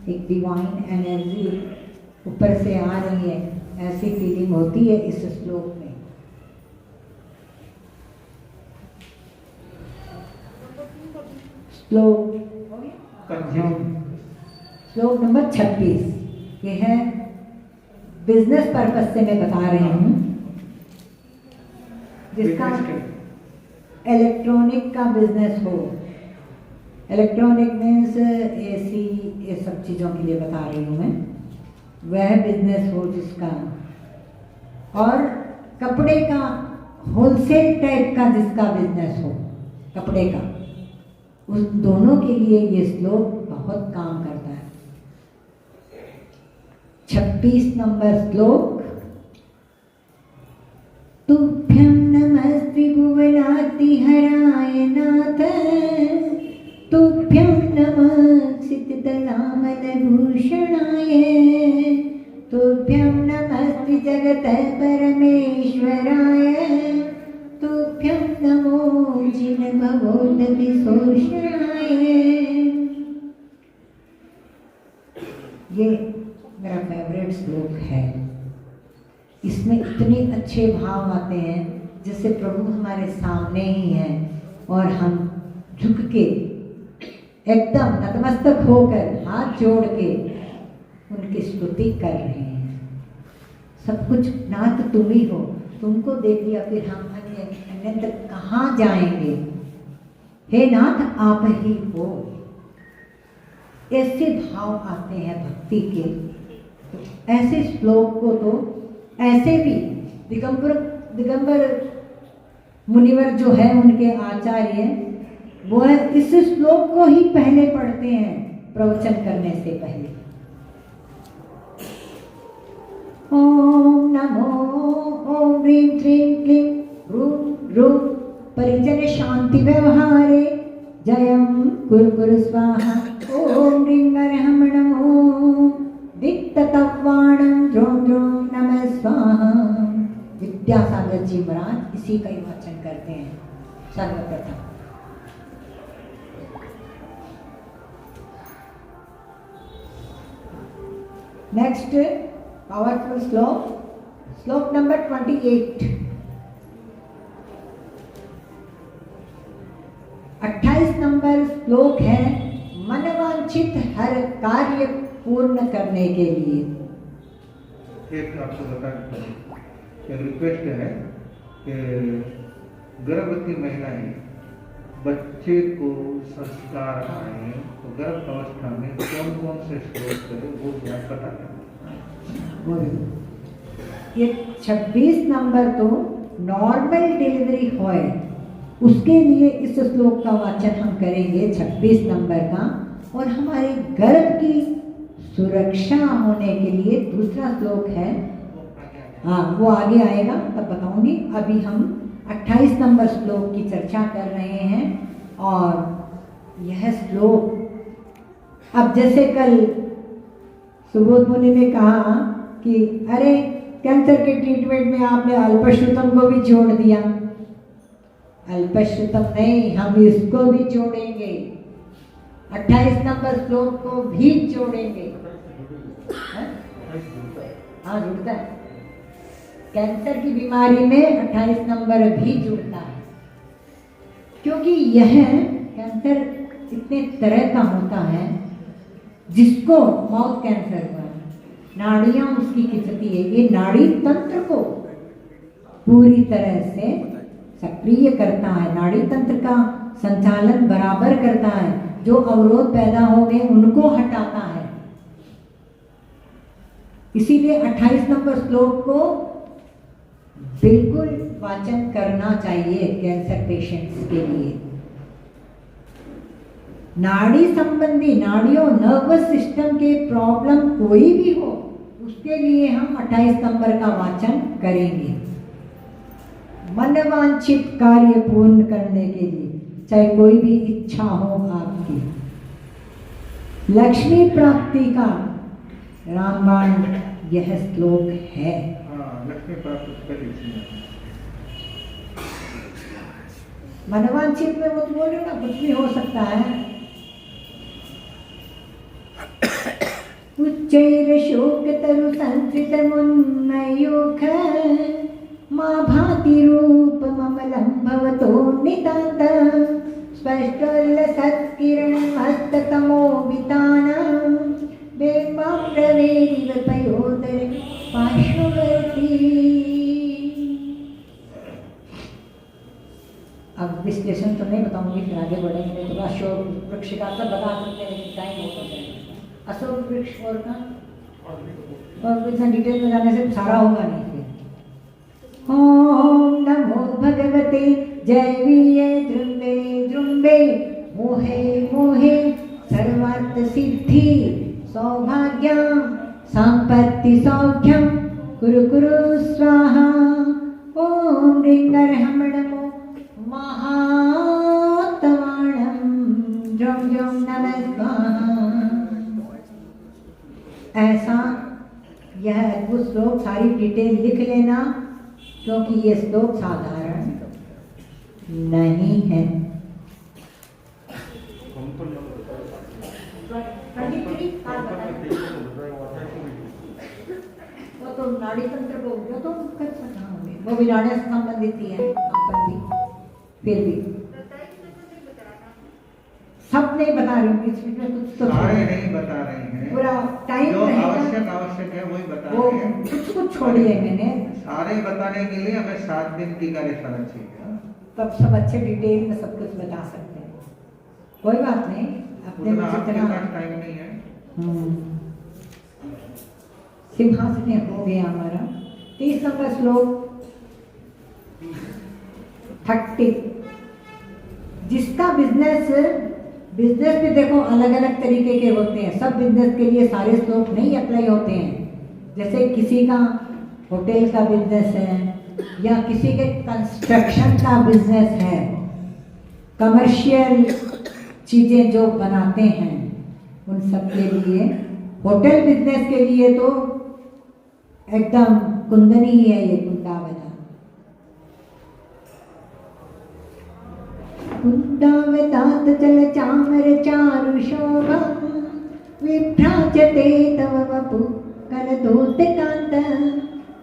एक डिवाइन एनर्जी ऊपर से आ रही है, ऐसी फीलिंग होती है इस श्लोक में। श्लोक नंबर 26 ये है, बिजनेस पर्पस से मैं बता रही हूँ, जिसका इलेक्ट्रॉनिक का बिजनेस हो। इलेक्ट्रॉनिक मीन्स एसी, ये सब चीज़ों के लिए बता रही हूँ मैं। वह बिजनेस हो जिसका, और कपड़े का होलसेल टाइप का जिसका बिजनेस हो, कपड़े का, उस दोनों के लिए ये श्लोक बहुत काम करता है। 26 नंबर श्लोक। तुभ्यं नमस्ते भुवनाति हराय नाथ, तुभ्यं नमः सितदलामल भूषणाय, तुभ्यं नमस्ते जगत परमेश्वराय, तुभ्यं नमो जिन भवोदधि शोषणाय। ये मेरा फेवरेट श्लोक है। इसमें इतने अच्छे भाव आते हैं जैसे प्रभु हमारे सामने ही हैं और हम झुक के एकदम नतमस्तक होकर हाथ जोड़ के उनकी स्तुति कर रहे हैं। सब कुछ नाथ तुम ही हो, तुमको देख लिया फिर हम अन्यत्र कहाँ जाएंगे, हे नाथ आप ही हो। ऐसे भाव आते हैं भक्ति के। तो ऐसे श्लोक को तो ऐसे भी दिगंबर मुनिवर जो है उनके आचार्य, वो इस श्लोक को ही पहले पढ़ते हैं प्रवचन करने से पहले। ओम नमो ओम ह्रीं क्लीं क्लीं रूं रूं परिजन शांति व्यवहारे जयं कुरु स्वाहा। ओम ह्रीं अर्हं नमो दिक्तत्वाणं द्रों द्रों नमः स्वाहा। विद्यासागर जी महाराज इसी का ही वाचन करते हैं सर्वप्रथम। नेक्स्ट पावरफुल श्लोक, श्लोक नंबर 28। 28 नंबर श्लोक है, मनवांछित हर कार्य पूर्ण करने के लिए। एक आपको बता देता हूँ, एक रिक्वेस्ट है कि गर्भवती महिलाएं बच्चे को संस्कार आए तो गर्भ अवस्था में कौन कौन से श्लोक करें वो ज्ञान पता करें। ये 26 नंबर तो नॉर्मल डिलीवरी होए उसके लिए इस श्लोक का वाचन हम करेंगे 26 नंबर का। और हमारे गर्भ की सुरक्षा होने के लिए दूसरा श्लोक है, हाँ वो आगे आएगा तब बताऊंगी। अभी हम 28 नंबर श्लोक की चर्चा कर रहे हैं। और यह श्लोक अब जैसे कल सुबोध मुनि ने कहा कि अरे कैंसर के ट्रीटमेंट में आपने अल्पश्रुतम को भी जोड़ दिया। अल्पश्रुतम नहीं, हम इसको भी जोड़ेंगे, 28 नंबर श्लोक को भी जोड़ेंगे। हाँ जुड़ता है, कैंसर की बीमारी में 28 नंबर भी जुड़ता है, क्योंकि यह कैंसर इतने तरह का होता है। जिसको माउथ कैंसर हुआ, नाड़ियां उसकी खिंचती है, ये नाड़ी तंत्र को पूरी तरह से सक्रिय करता है, नाड़ी तंत्र का संचालन बराबर करता है, जो अवरोध पैदा हो गए उनको हटाता है। इसीलिए 28 नंबर श्लोक को बिल्कुल वाचन करना चाहिए कैंसर पेशेंट्स के लिए। नाड़ी संबंधी, नाड़ियों नर्वस सिस्टम के प्रॉब्लम कोई भी हो उसके लिए हम 28 नंबर का वाचन करेंगे। मनवांछित कार्य पूर्ण करने के लिए, चाहे कोई भी इच्छा हो आपकी, लक्ष्मी प्राप्ति का रामबाण यह श्लोक है। लक्ष्मी प्राप्ति मनोवांछित में वो तो बोल रहे हो ना, कुछ भी हो सकता है। उच्चैर शोक तरु संचित मुन्मयूख माँ भाति रूप ममलं भवतो नितान्त स्पष्टोल्ल सत्किरण हस्ततमो वितानम् बिम्बं प्रवेदिव पयोदरे पार्श्ववर्ती। अब विश्लेषण तो नहीं बताऊंगी, फिर आगे बढ़ेंगे, नहीं तो अशोक वृक्ष का सब बता सकते हैं, लेकिन टाइम होता जाएगा। अशोक वृक्ष और का और इतना डिटेल में जाने से सारा होगा नहीं फिर। ओम नमो भगवते जैवीये द्रुम्बे द्रुम्बे मोहे मोहे सर्वार्थ सिद्धि सौभाग्यं संपत्ति सौख्यं कुरु कुरु स्वाहा। ओम ह्रीं नमो महातवाणं जं जं नमः स्वाहा। ऐसा यह अद्भुत श्लोक सारी डिटेल लिख लेना, क्योंकि ये श्लोक साधारण नहीं है। वो तो नाड़ी तंत्र को जो तो कर सकता हूँ, वो भी नाड़ी से संबंधित ही है, फिर भी सब नहीं बता रही हूँ, इसमें कुछ तो सारे नहीं बता रहे हैं, पूरा टाइम जो आवश्यक है वही बता रहे हैं। कुछ छोड़िए मैंने, सारे बताने के लिए हमें 7 दिन की कार्यशाला चाहिए, तब सब अच्छे डिटेल में सब कुछ बता सकते हैं। कोई बात नहीं, अपने में जितना टाइम नहीं है। सिंहासन हो गया हमारा। 30 नंबर श्लोक 30। जिसका बिजनेस भी देखो अलग अलग तरीके के होते हैं, सब बिजनेस के लिए सारे श्लोक नहीं अप्लाई होते हैं। जैसे किसी का होटल का बिजनेस है, या किसी के कंस्ट्रक्शन का बिजनेस है, कमर्शियल चीजें जो बनाते हैं, उन सब के लिए, होटल बिजनेस के लिए तो एकदम कुंदनी ही है ये कुंदावना। कुन्दावतात चल चामर चारु शोभम् विभ्राजते तव वपु कलदोत्कान्त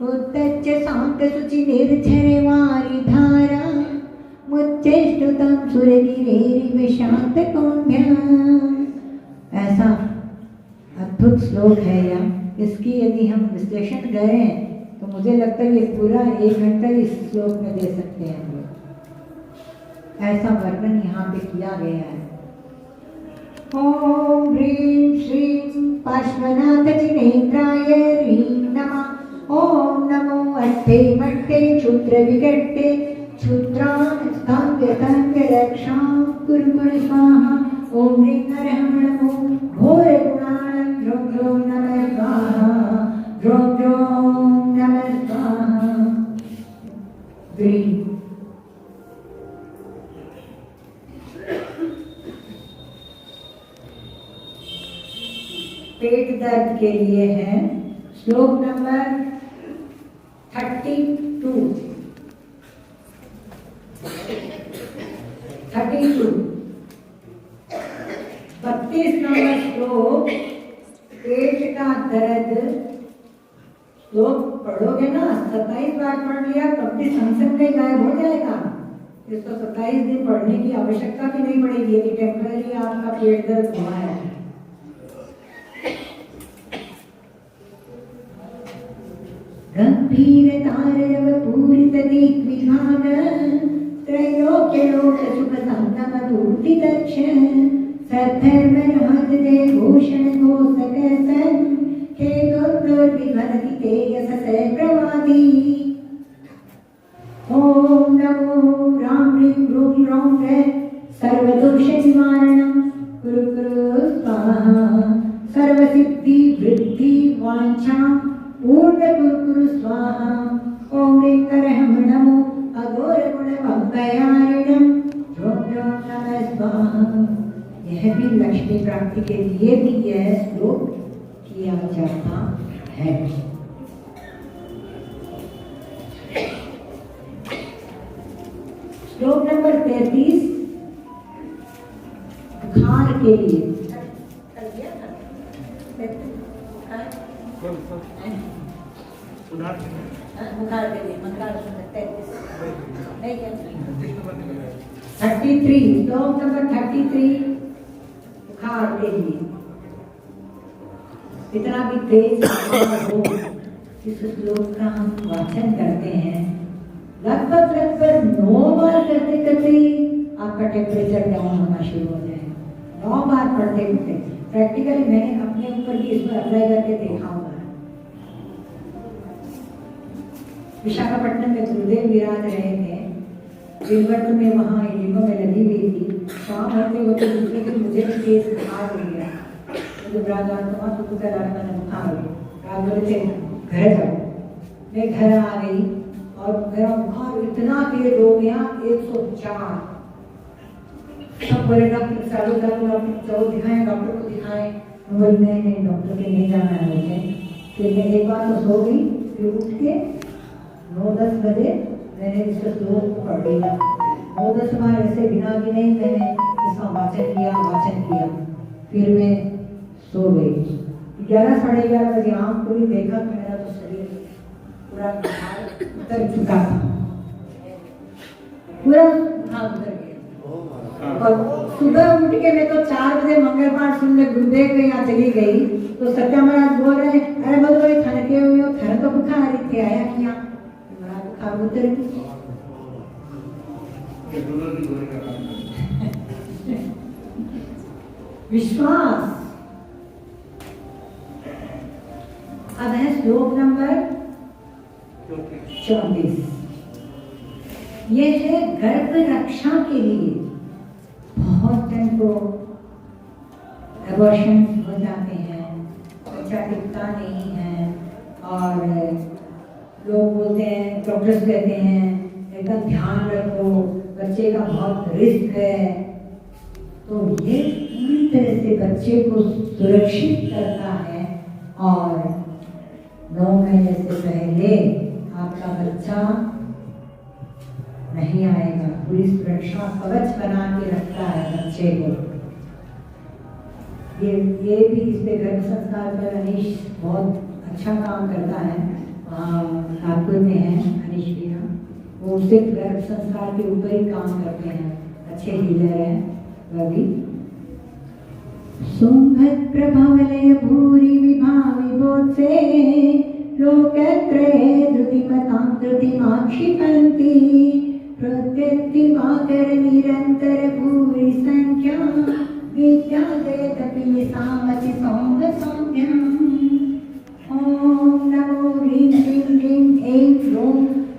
उत्तच्च शान्त शुचि निर्झरे वारि धारा मुच्चेष्टुतं सुरगिरेरिव शान्त कौण्ढ्यम्। ऐसा अद्भुत श्लोक है यह। इसकी यदि हम विश्लेषण करें तो मुझे लगता है ये पूरा 1 घंटा इस श्लोक में दे सकते हैं हम लोग। ऐसा वर्णन यहाँ पे किया गया है। ओम ह्रीं श्रीं पार्श्वनाथ जिनेन्द्राय ह्रीं नमः। ओम नमो अट्टे मट्टे क्षुद्र विकट्टे क्षुद्रान् स्तम्भ्य तम्भ्य रक्षां कुरु कुरु स्वाहा। ओम ह्रीं नमो घोर गुणानं ह्रों ह्रों नमः स्वाहा। ह्रों ह्रों नमः स्वाहा। ह्रीं पेट दर्द के लिए है श्लोक नंबर 32। 32 नंबर श्लोक पेट का दर्द। श्लोक पढ़ोगे ना, 27 बार पढ़ लिया तब भी संसद में गायब हो जाएगा। इसको 27 दिन पढ़ने की आवश्यकता भी नहीं पड़ेगी यदि टेम्पररी आपका पेट दर्द हुआ है। गंभीर तारव पूरित दिग्विभाग त्रैलोक्य लोक सुख संगम पूर्ति दक्ष सद्धर्म राज जय भूषण घोषक सन के दुर्विभरति तेजस प्रवादी। ओम नमो राम ह्रीं ह्रूं ह्रौं सर्वदोष निवारणं कुरु कुरु स्वाहा। सर्वसिद्धि वृद्धि वाञ्छां पूर्ण कुरु कुरु स्वाहा। ओम ह्रीं नमो अघोर गुण भयारिणं ह्रों ह्रों नमः स्वाहा। यह भी लक्ष्मी प्राप्ति के लिए भी यह श्लोक किया जाता है। श्लोक नंबर 33 बुखार के लिए। बुखार के लिए मंगल 33 श्लोक नंबर 33 बुखार के लिए। इतना भी तेज हो इस श्लोक का हम वाचन करते हैं, लगभग 9 बार करते करते आपका टेम्परेचर डाउन होना शुरू हो जाएगा। 9 बार पढ़ते करते प्रैक्टिकली मैंने अपने ऊपर भी इसको अप्लाई करके देखा हुआ है। विशाखापट्टनम में गुरुदेव विराज रहे थे, दिलवर्त में वहाँ इलिंगों में लगी हुई थी। शाम होते होते दूसरे दिन मुझे भी तेज बुखार हो गया। मुझे बुखार हो गया, बोले थे घर जाओ। मैं घर आ गई और मेरा बुखार इतना तेज हो गया 104। सब बोले डॉक्टर चालू चलो दिखाएं, डॉक्टर को दिखाएं। बोले नहीं डॉक्टर के नहीं जाना है मुझे। फिर मैं एक बार तो सो गई, फिर उठ के 9-10 बजे मैंने इसका श्लोक को पढ़ लिया। 9-10 बार ऐसे बिना गिने मैंने इसका वाचन किया। फिर मैं सो गई। 11 साढ़े 11 बजे आँख खुली, देखा तो मेरा तो शरीर पूरा बुखार उतर चुका था, पूरा बुखार उतर गया। और सुबह उठ के मैं तो 4 बजे मंगल पाठ सुनने गुरुदेव के यहाँ चली गई तो सत्या महाराज बोल रहे हैं, अरे बोलो थनके हुए हो, थन तो बुखार थे आया किया, बड़ा बुखार उतर गया। विश्वास। अब है श्लोक नंबर 34। यह है गर्भ रक्षा के लिए। बहुत जन को एबॉर्शन हो जाते हैं, बच्चा टिकता नहीं है और लोग बोलते हैं, डॉक्टर्स कहते हैं एकदम ध्यान रखो, बच्चे का बहुत रिस्क है। तो ये पूरी तरह से बच्चे को सुरक्षित करता है और 9 महीने से पहले आपका बच्चा नहीं आएगा। पूरी सुरक्षा कवच बना के रखता है बच्चे को। ये भी इस पे गर्भ संस्कार पर अनीश बहुत अच्छा काम करता है। नागपुर में है अनीश भैया, वो सिर्फ गर्भ संस्कार के ऊपर ही काम करते हैं, अच्छे हीलर हैं वह भी। सुंभत प्रभवलय भूरि विभावि बोधसे लोकत्रये धृतिमतां धृतिमां क्षिपन्ति प्रत्यतिमाकर निरन्तर भूरि संख्या विद्यादयतपि सामति सौम्यम्। ॐ नमो ह्रीं श्रीं क्लीं ऐं ह्रौं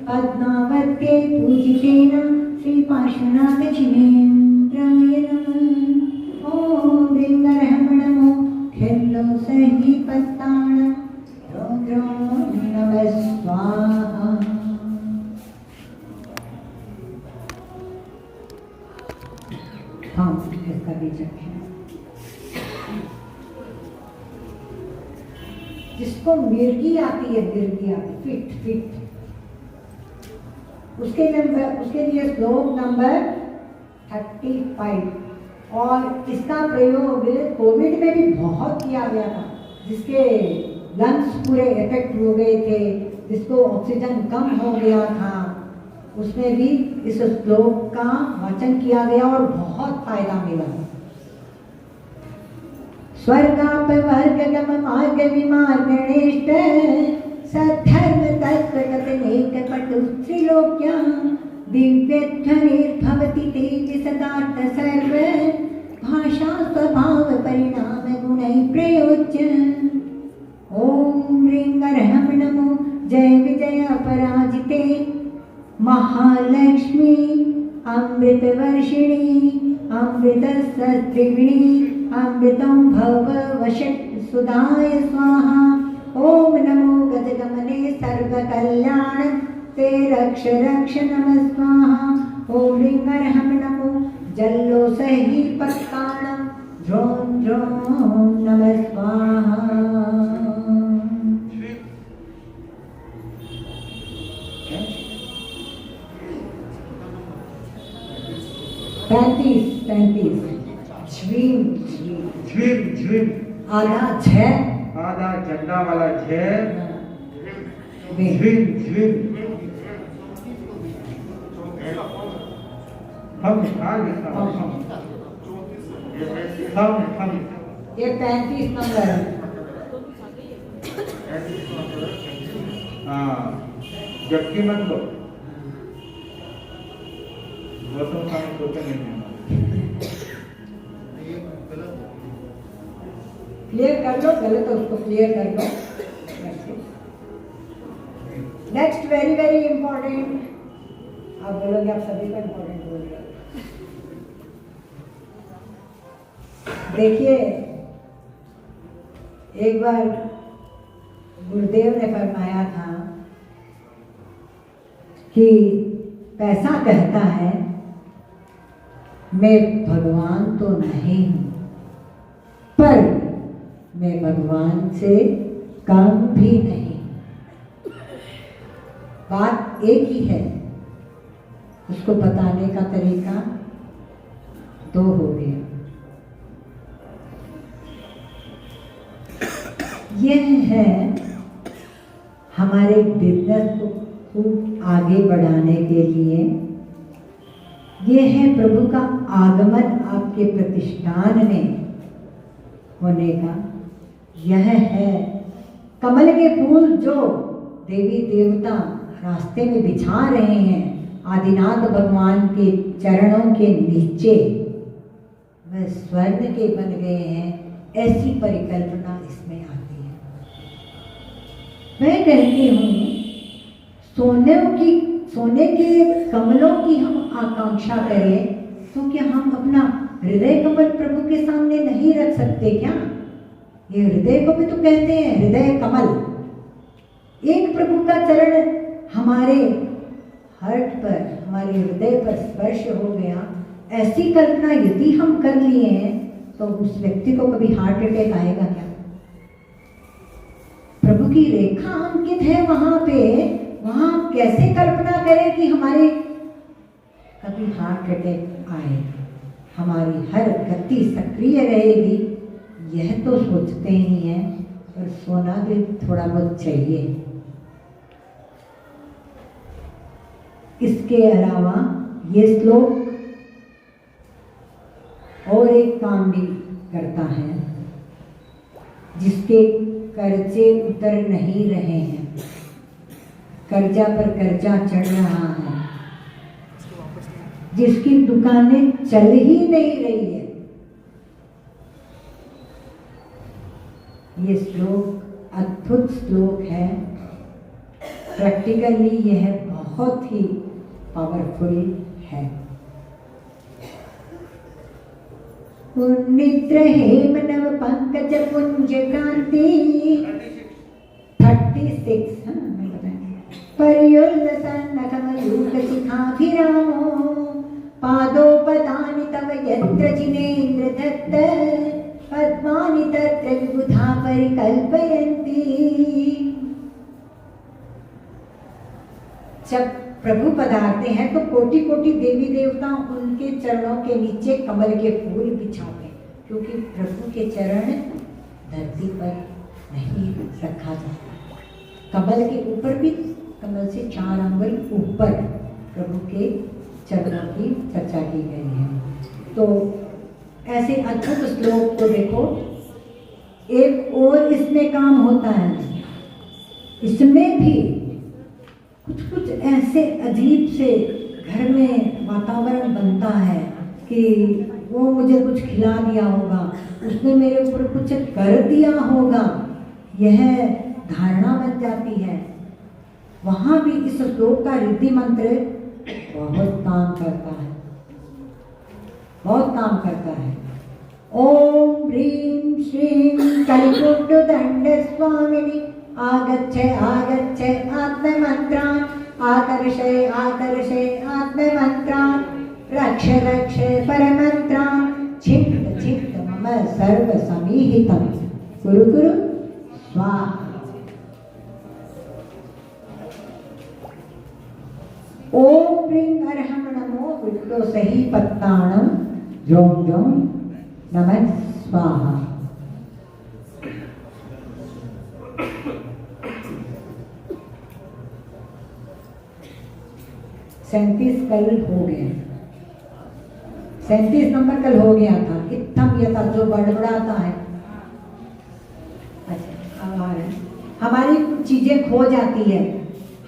पद्मावत्यै पूजितेन श्रीपार्श्वनाथजिनेन्द्राय नमः। ॐ ह्रीं नमो खेल्लो सहि पत्ताण नमः स्वाहा। हाँ, इसका बीज है। जिसको मिर्गी आती है, फिट उसके लिए श्लोक नंबर 35। और इसका प्रयोग कोविड में भी बहुत किया गया था, जिसके लंग्स पूरे इफेक्ट हो गए थे, जिसको ऑक्सीजन कम हो गया था, उसमें भी इस श्लोक का वाचन किया गया और बहुत फायदा मिला। स्वर्गापवर्गगम मार्ग विमार्गणेष्ट सद्धर्म तत्त्वगतनेक पटुस्त्रिलोक्यां दिव्यध्वनिर्भवति ते विसदार्थ सर्व भाषा स्वभाव परिणाम गुणैः प्रयोज्य। ॐ ह्रीं अर्हं नमो जय विजय अपराजिते महालक्ष्मी अमृतवर्षिणी अमृतस्त्रिविणी अमृतं भव वषट् सुधाय स्वाहा। ॐ नमो गजगमने सर्वकल्याण ते रक्ष नमः स्वाहा। ॐ ह्रीं अर्हं नमो जल्लोसहि पत्ताणं ध्रों ध्रों नमः स्वाहा। झ्वीम झ्वीम झ्वीम आधा झ आधा झंडा वाला झ वे झ्वीम झ्वीम हम आगे हम ये 35 नंबर है। हाँ जबकि मत लो गौतम स्वामी सोचे नहीं क्लियर कर लो, गलत है उसको क्लियर कर लो। नेक्स्ट वेरी वेरी इंपॉर्टेंट, आप बोलोगे आप सभी का इंपॉर्टेंट बोल रहे हो। देखिए एक बार गुरुदेव ने फरमाया था कि पैसा कहता है मैं भगवान तो नहीं हूं, पर मैं भगवान से कम भी नहीं। बात एक ही है, उसको बताने का तरीका दो हो गया। यह है हमारे बिजनेस को खूब आगे बढ़ाने के लिए, ये है प्रभु का आगमन आपके प्रतिष्ठान में होने का। यह है कमल के फूल जो देवी देवता रास्ते में बिछा रहे हैं आदिनाथ भगवान के चरणों के नीचे, वह स्वर्ण के बन गए हैं। ऐसी परिकल्पना इसमें आती है। मैं कहती हूँ सोने के कमलों की हम आकांक्षा करें तो क्या हम अपना हृदय कमल प्रभु के सामने नहीं रख सकते क्या? ये हृदय को भी तो कहते हैं हृदय कमल। एक प्रभु का चरण हमारे हार्ट पर, हमारे हृदय पर स्पर्श हो गया, ऐसी कल्पना यदि हम कर लिए हैं तो उस व्यक्ति को कभी हार्ट अटैक आएगा क्या? प्रभु की रेखा अंकित है वहां पे, वहां कैसे कल्पना करें कि हमारे कभी हार्ट अटैक आए? हमारी हर गति सक्रिय रहेगी, यह तो सोचते ही हैं, पर सोना भी थोड़ा बहुत चाहिए। इसके अलावा ये श्लोक और एक काम भी करता है, जिसके कर्जे उतर नहीं रहे हैं, कर्जा पर कर्जा चढ़ रहा है, जिसकी दुकानें चल ही नहीं रही है। ये श्लोक अद्भुत श्लोक है। प्रैक्टिकली यह बहुत ही पावरफुल है। निद्र हेमनव पंकज पुंज कांति 36 पर्युल्लसन्नखमयूख शिखाभिरामो पादोपदानि तव यत्र जिनेन्द्र दत्त पद्मानि तत्र विबुधा परिकल्पयन्ति। जब प्रभु पधारते हैं तो कोटि कोटि देवी देवता उनके चरणों के नीचे कमल के फूल बिछाते हैं, क्योंकि प्रभु के चरण धरती पर नहीं रखा जाता। कमल के ऊपर भी, कमल से 4 अंगुल ऊपर प्रभु के चरणों की चर्चा की गई है। तो ऐसे अद्भुत श्लोक को देखो। एक और इसमें काम होता है, इसमें भी कुछ कुछ ऐसे अजीब से घर में वातावरण बनता है कि वो मुझे कुछ खिला दिया होगा, उसने मेरे ऊपर कुछ कर दिया होगा, यह धारणा बन जाती है। वहाँ भी इस श्लोक का रिद्धि मंत्र बहुत काम करता है, बहुत काम करता है। ओम ह्रीं श्रीं कलिकुट दंड स्वामिनी आगच्छे आगच्छे आत्ममन्त्रान् आकर्षे आकर्षे आत्ममन्त्रान् रक्ष रक्ष परमन्त्रान् छित्त छित्त मम सर्व समीहितं कुरु कुरु स्वाहा। ओम ह्रीं अर्हं नमो विट्टो सही पत्ताणं जों जों नमः स्वाहा। सैंतीस कल हो गए, 37 नंबर कल हो गया था। इत्थम यथा जो बड़बड़ाता है। अच्छा अब आ रहे हैं। हमारी कुछ चीजें खो जाती है,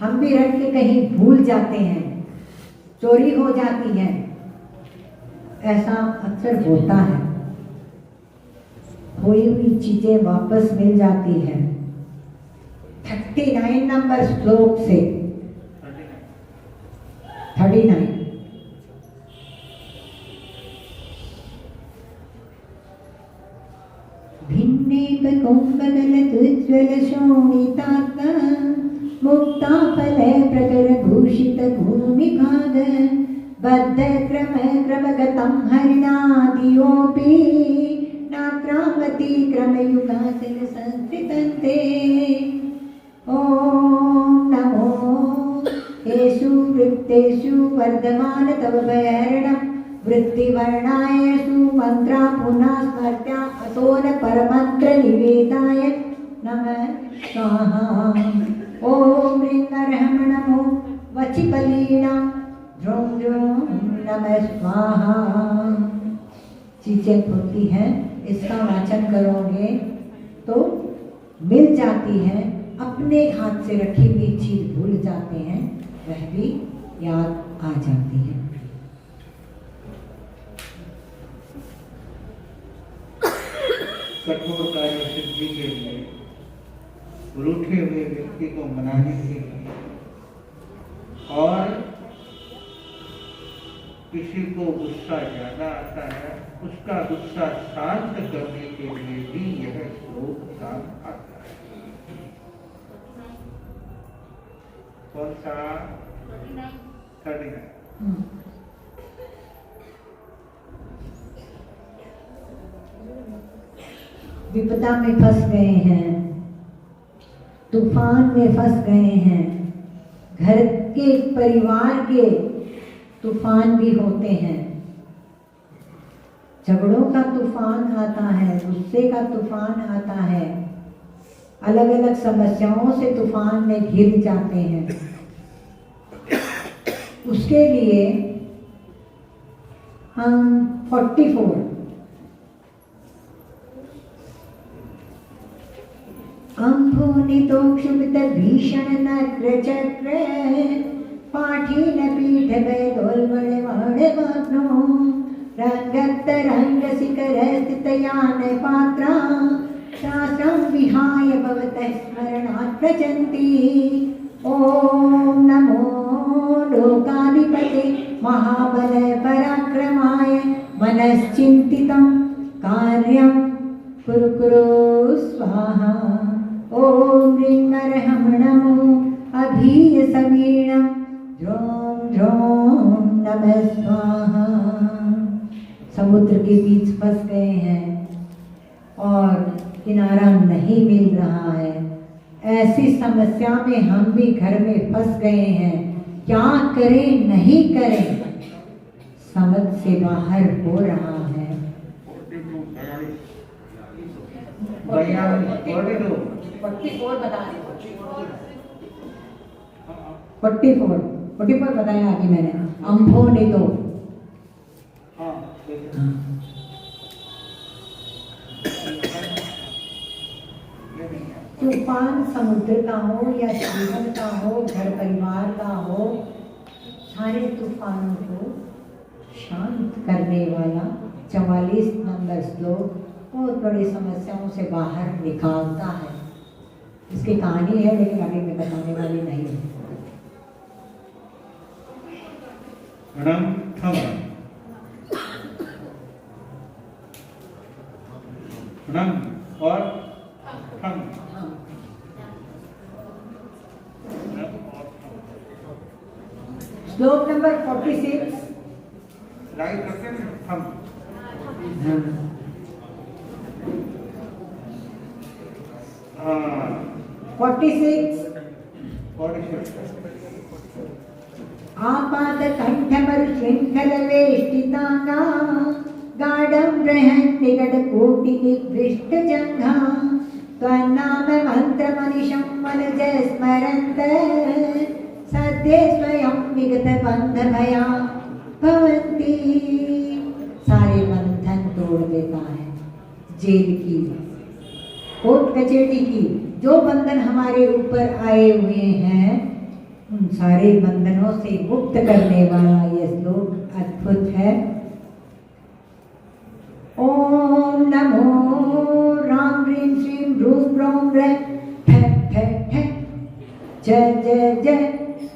हम भी रख के कहीं भूल जाते हैं, चोरी हो जाती है, ऐसा अक्सर होता है। खोई हुई चीजें वापस मिल जाती है। 39 नंबर श्लोक से 39 भिन्ने कुंभगलतुज्ज्वल शोणितात्मा मुक्ता फल प्रकर भूषित भूमिभाग बद्ध क्रम क्रमगतं हरिणादियोऽपि नाक्रामति क्रमयुगाचल संस्कृतन्ते। ॐ नमो येषु वृत्तेषु वर्धमान तव भयहरणं वृत्तिवर्णायसु मंत्रा पुनः स्मर्त्या अतो न परमंत्र निवेदाय नमः स्वाहा। ओम ह्रीं नमो वचिपलीना ध्रुम ध्रुम नमः स्वाहा। चीजें होती हैं, इसका वाचन करोगे तो मिल जाती है। अपने हाथ से रखी हुई चीज भूल जाते हैं, वह भी याद आ जाती है। कठोर कार्य सिद्धि के लिए, रूठे हुए व्यक्ति को मनाने के लिए और किसी को गुस्सा ज्यादा आता है, उसका गुस्सा शांत करने के लिए भी यह श्लोक काम आता है। कौन सा? 39। विपदा में फंस गए हैं, तूफान में फंस गए हैं, घर के परिवार के तूफान भी होते हैं, झगड़ों का तूफान आता है, गुस्से का तूफान आता है, अलग अलग समस्याओं से तूफान में घिर जाते हैं। उसके लिए हम 44 अम्भोनितोक्षुभित भीषण नग्र चक्र पाठीन पीठ वैदोल्बण वाणवाग्नो रंगत्तरंग शिखर स्थित यान पात्रा शास्त्रं विहाय भवतः स्मरणात् प्रचन्ति। ओम नमो लोकाधिपते महाबल पराक्रमाय मनश्चिन्तितं कार्यं कुरु कुरु स्वाहा। ओम ह्रीं नमो अभीय समीणं ध्रोम ध्रोम नमः स्वाहा। समुद्र के बीच फंस गए हैं और किनारा नहीं मिल रहा है, ऐसी समस्या में हम भी घर में फंस गए हैं, क्या करें नहीं करें, समझ से बाहर हो रहा है। 44 बता रहे, 44 बताया अभी मैंने। अम्भो ने तो तूफान समुद्र का हो या जीवन का हो, घर परिवार का हो, सारे तूफानों को शांत करने वाला 44 नंबर श्लोक बहुत बड़ी समस्याओं से बाहर निकालता है। इसकी कहानी है लेकिन अभी मैं बताने वाली नहीं हूँ। और श्लोक नंबर 46 लाइक करते हैं हम। 46 आपात कंठ मरु श्रृंखल वेष्टिताना गाढं बृहन् निकट कोटि निकृष्ट जङ्घा त्वन्नाम मन्त्रमनिशं मनज स्मरन्त सद्ये स्वयं विगत बंध भया भवन्ति। सारे बंधन तोड़ देता है, जेल की, कोर्ट कचहरी की जो बंधन हमारे ऊपर आए हुए हैं उन सारे बंधनों से मुक्त करने वाला यह श्लोक अद्भुत है। ओम नमो राम ह्रीं श्रीं ह्रूं ह्रौं ह्रैं ठैं ठैं ठैं जय जय जय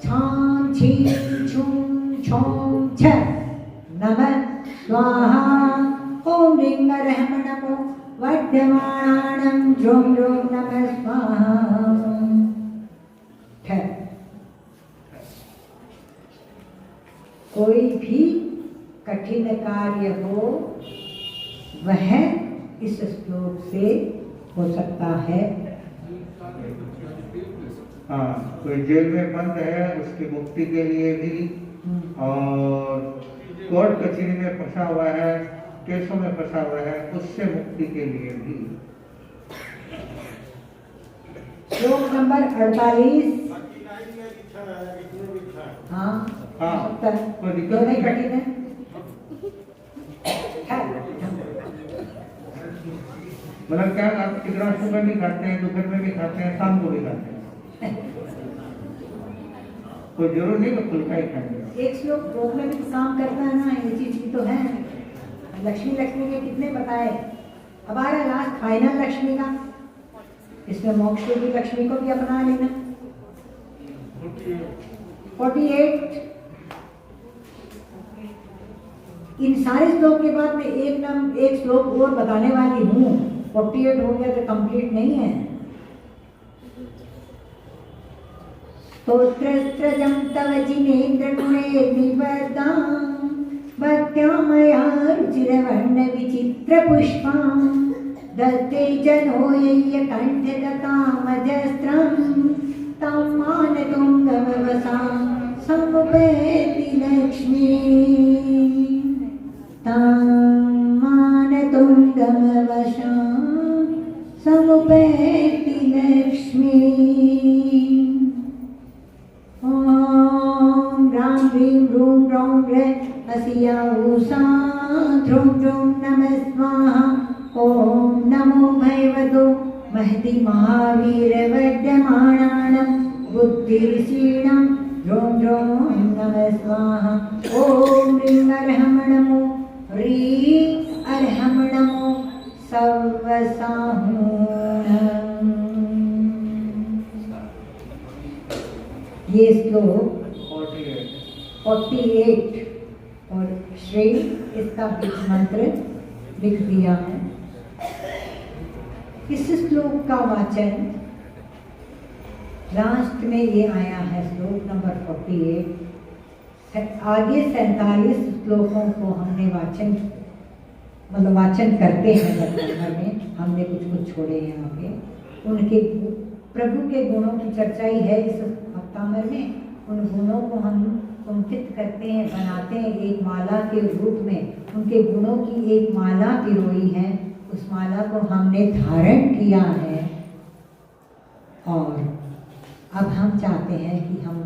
छां छीं छूं छौं छः नमः स्वाहा। ओम ह्रीं अर्हं नमो वड्यमाणानं ह्रूं ह्रूं नमः स्वाहा। ठैं। कोई भी कठिन कार्य हो वह इस श्लोक से हो सकता है। हाँ, कोई जेल में बंद है उसकी मुक्ति के लिए भी, और कोर्ट कचहरी में फंसा हुआ है, केसों में फंसा हुआ है, उससे मुक्ति के लिए भी। श्लोक नंबर 48। हाँ हाँ, कोई दिक्कत नहीं, कठिन है। मतलब क्या, आप कितना सुबह भी खाते हैं, दोपहर में भी खाते हैं, शाम को भी खाते हैं, कोई जरूर नहीं कि फुल्का ही खाएंगे। एक श्लोक रोग में भी काम करता है ना, ये चीज की तो है। लक्ष्मी लक्ष्मी के कितने बताए, अब आ रहा लास्ट फाइनल लक्ष्मी का, इसमें मोक्ष रूपी लक्ष्मी को भी अपना लेना। 48। इन सारे श्लोक के बाद में एक श्लोक और बताने वाली हूँ। 48 हो गया तो कंप्लीट नहीं है। स्तोत्रस्त्रजं तव जिनेन्द्रगुणैर्निवर्तां भक्त्या मया रुचिरवर्णविचित्रपुष्पां दत्ते जनो यय्यकण्ठगतामजस्त्रं तं मानतुङ्गमवसां समुपैति लक्ष्मी। मानतुङ्गमवशां समुपैति लक्ष्मी। ओम राम ह्रीं ह्रूं ह्रौं ह्रैं हसिया ऊषा ध्रुं ध्रुं नमः स्वाहा। ओम नमो भगवतो महति महावीर वड्यमाणानं बुद्धिर्षीणां ध्रुं ध्रुं नमः स्वाहा। ओम ह्रीं अर्हं नमो ह्रीं अर्हं नमो सर्वसाहूणम्। ये श्लोक 48 और श्री इसका बीज मंत्र लिख दिया है। इस श्लोक का वाचन लास्ट में ये आया है, श्लोक नंबर 48। आगे 47 श्लोकों को हमने वाचन करते हैं घर में, हमने कुछ छोड़े हैं आगे। उनके प्रभु के गुणों की चर्चा ही है इस हफ्तामर में। उन गुणों को हम कुंठित करते हैं, बनाते हैं एक माला के रूप में। उनके गुणों की एक माला पिरोई है, उस माला को हमने धारण किया है। और अब हम चाहते हैं कि हम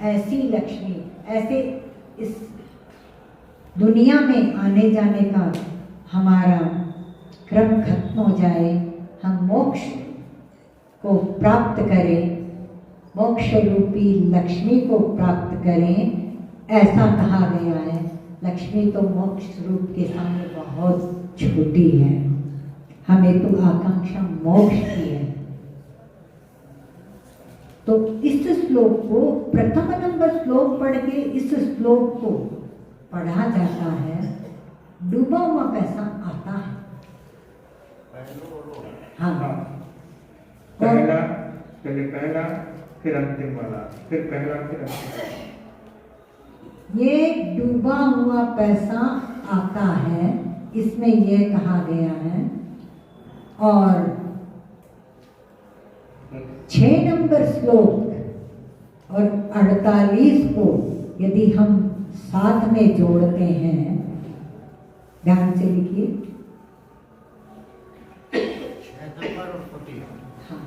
ऐसी लक्ष्मी, ऐसे इस दुनिया में आने जाने का हमारा क्रम खत्म हो जाए, हम मोक्ष को प्राप्त करें, मोक्ष रूपी लक्ष्मी को प्राप्त करें। ऐसा कहा गया है, लक्ष्मी तो मोक्ष रूप के सामने बहुत छोटी है, हमें तो आकांक्षा मोक्ष की है। तो इस श्लोक को, प्रथम नंबर श्लोक पढ़ के इस श्लोक को पढ़ा जाता है, डूबा हुआ पैसा आता है। हाँ, पहला, पहले पहला, फिर अंतिम वाला, फिर पहला, फिर अंतिम वाला। ये डूबा हुआ पैसा आता है, इसमें ये कहा गया है। और 6 नंबर श्लोक और 48 को यदि हम साथ में जोड़ते हैं ध्यान से लिखिए।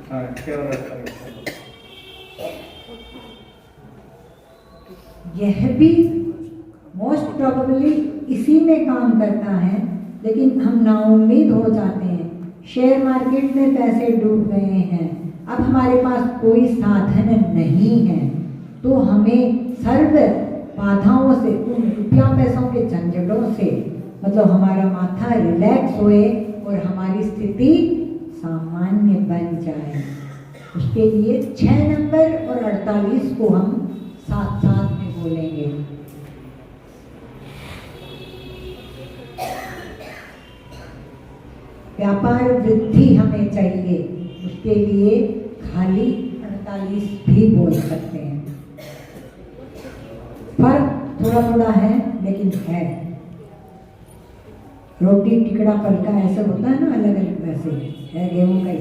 हाँ, 6 और 28। यह भी मोस्ट प्रोबेबली इसी में काम करता है, लेकिन हम नाउम्मीद हो जाते हैं। शेयर मार्केट में पैसे डूब गए हैं, अब हमारे पास कोई साधन नहीं है, तो हमें सर्व बाधाओं से, उन रुपया पैसों के झंझटों से, मतलब हमारा माथा रिलैक्स होए और हमारी स्थिति सामान्य बन जाए। उसके लिए 6 नंबर और 48 को हम साथ साथ में बोलेंगे। व्यापार वृद्धि हमें चाहिए, उसके लिए खाली 48 भी बोल सकते हैं। फर्क थोड़ा थोड़ा है, लेकिन है। रोटी टिकड़ा पलका ऐसा होता है ना, अलग अलग वैसे है गेहूं का ही।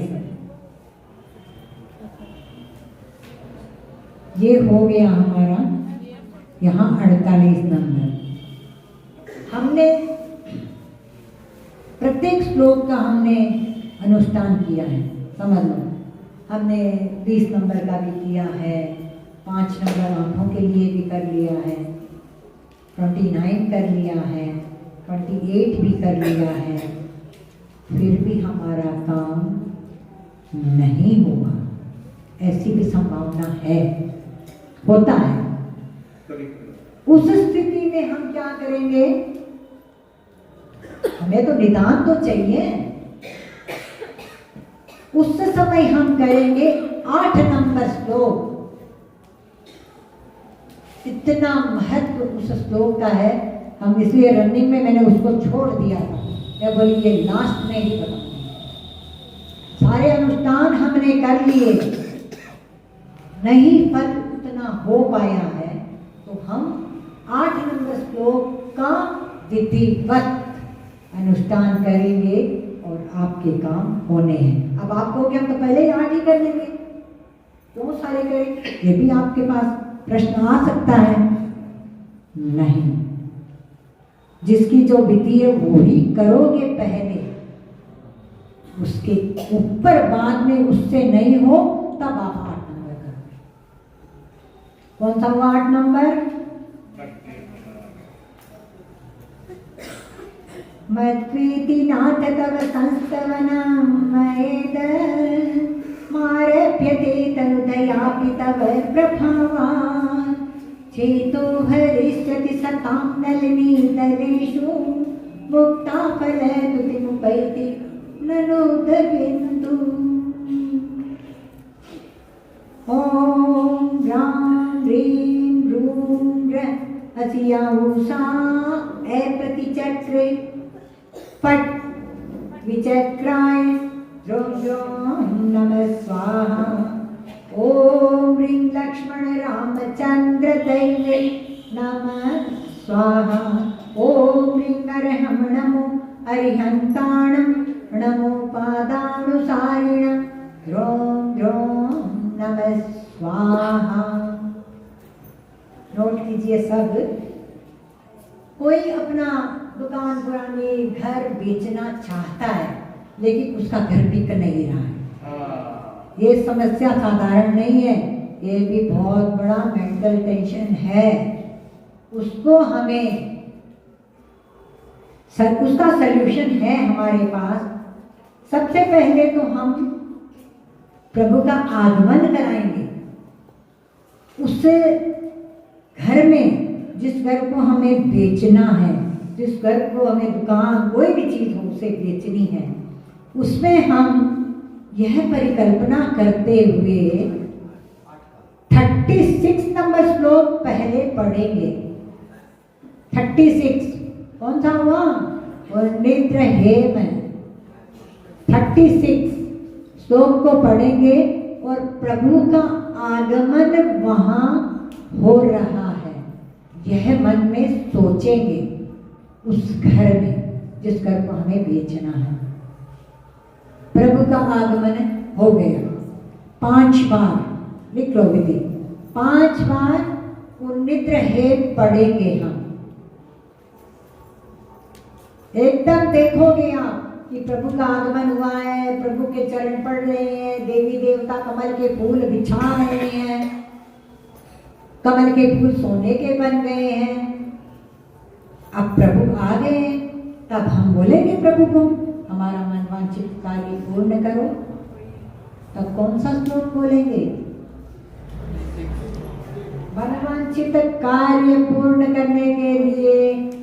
ये हो गया हमारा यहाँ 48 नंबर। हमने प्रत्येक श्लोक का हमने अनुष्ठान किया है, समझ लो। हमने 20 नंबर का भी किया है, 5 नंबर आँखों के लिए भी कर लिया है, 29 कर लिया है, 28 भी कर लिया है। फिर भी हमारा काम नहीं हुआ, ऐसी भी संभावना है, होता है। उस स्थिति में हम क्या करेंगे? हमें तो निदान तो चाहिए। उस समय हम करेंगे 8 नंबर श्लोक। इतना महत्व उस श्लोक का है, हम इसलिए रनिंग में मैंने उसको छोड़ दिया था। मैं बोली ये लास्ट में ही बताऊंगी। सारे अनुष्ठान हमने कर लिए, नहीं फल उतना हो पाया है, तो हम 8 नंबर श्लोक का विधिवत अनुष्ठान करेंगे और आपके काम होने हैं। अब आप कहोगे हम तो पहले ही 8 ही कर लेंगे, क्यों सारे करें? ये भी आपके पास प्रश्न आ सकता है। नहीं, जिसकी जो विधि है वो ही करोगे पहले, उसके ऊपर बाद में उससे नहीं हो तब आप 8 नंबर करोगे। कौन सा हुआ 8 नंबर? मत्वीति नाथ तव संस्तवनं मयेद मारभ्यते तनुदयापि तव प्रभावान् चेतो हरिष्यति सतां नलिनीतलेषु मुक्ता फलतुतिमुपैति ननोदबिन्दु। ॐ ह्रां ह्रीं ह्रूं हसिया उषा प्रतिचक्रे पट विचक्राय द्रों द्रों नमः स्वाहा। ओम ह्रीं लक्ष्मण रामचंद्र दैवे नमः स्वाहा। ओम ह्रीं अरहं नमो अरिहन्ताणं नमो पादानुसारिणं द्रों द्रों नमः स्वाहा। नोट कीजिए सब। कोई अपना दुकान पुरानी घर बेचना चाहता है, लेकिन उसका घर बिक नहीं रहा है। ये समस्या साधारण नहीं है, ये भी बहुत बड़ा मेंटल टेंशन है। उसको हमें उसका सल्यूशन है हमारे पास। सबसे पहले तो हम प्रभु का आगमन कराएंगे। उससे घर में जिस घर को हमें बेचना है, जिस घर को हमें दुकान कोई भी चीज़ हो उसे बेचनी है, उसमें हम यह परिकल्पना करते हुए 36 नंबर श्लोक पहले पढ़ेंगे। 36 कौन सा हुआ? और निद्र हेम 36 श्लोक को पढ़ेंगे और प्रभु का आगमन वहाँ हो रहा है, यह मन में सोचेंगे। उस घर में जिस घर को हमें बेचना है, प्रभु का आगमन हो गया। 5 बार लिख लो विधि, 5 बार वो निद्र हेम पढ़ेंगे हम। एकदम देखोगे आप कि प्रभु का आगमन हुआ है, प्रभु के चरण पड़ रहे हैं, देवी देवता कमल के फूल बिछा रहे हैं, कमल के फूल सोने के बन गए हैं। अब प्रभु आ गए, तब हम बोलेंगे प्रभु को हमारा मनवांछित कार्य पूर्ण करो। तब कौन सा श्लोक बोलेंगे? मनवांछित कार्य पूर्ण करने के लिए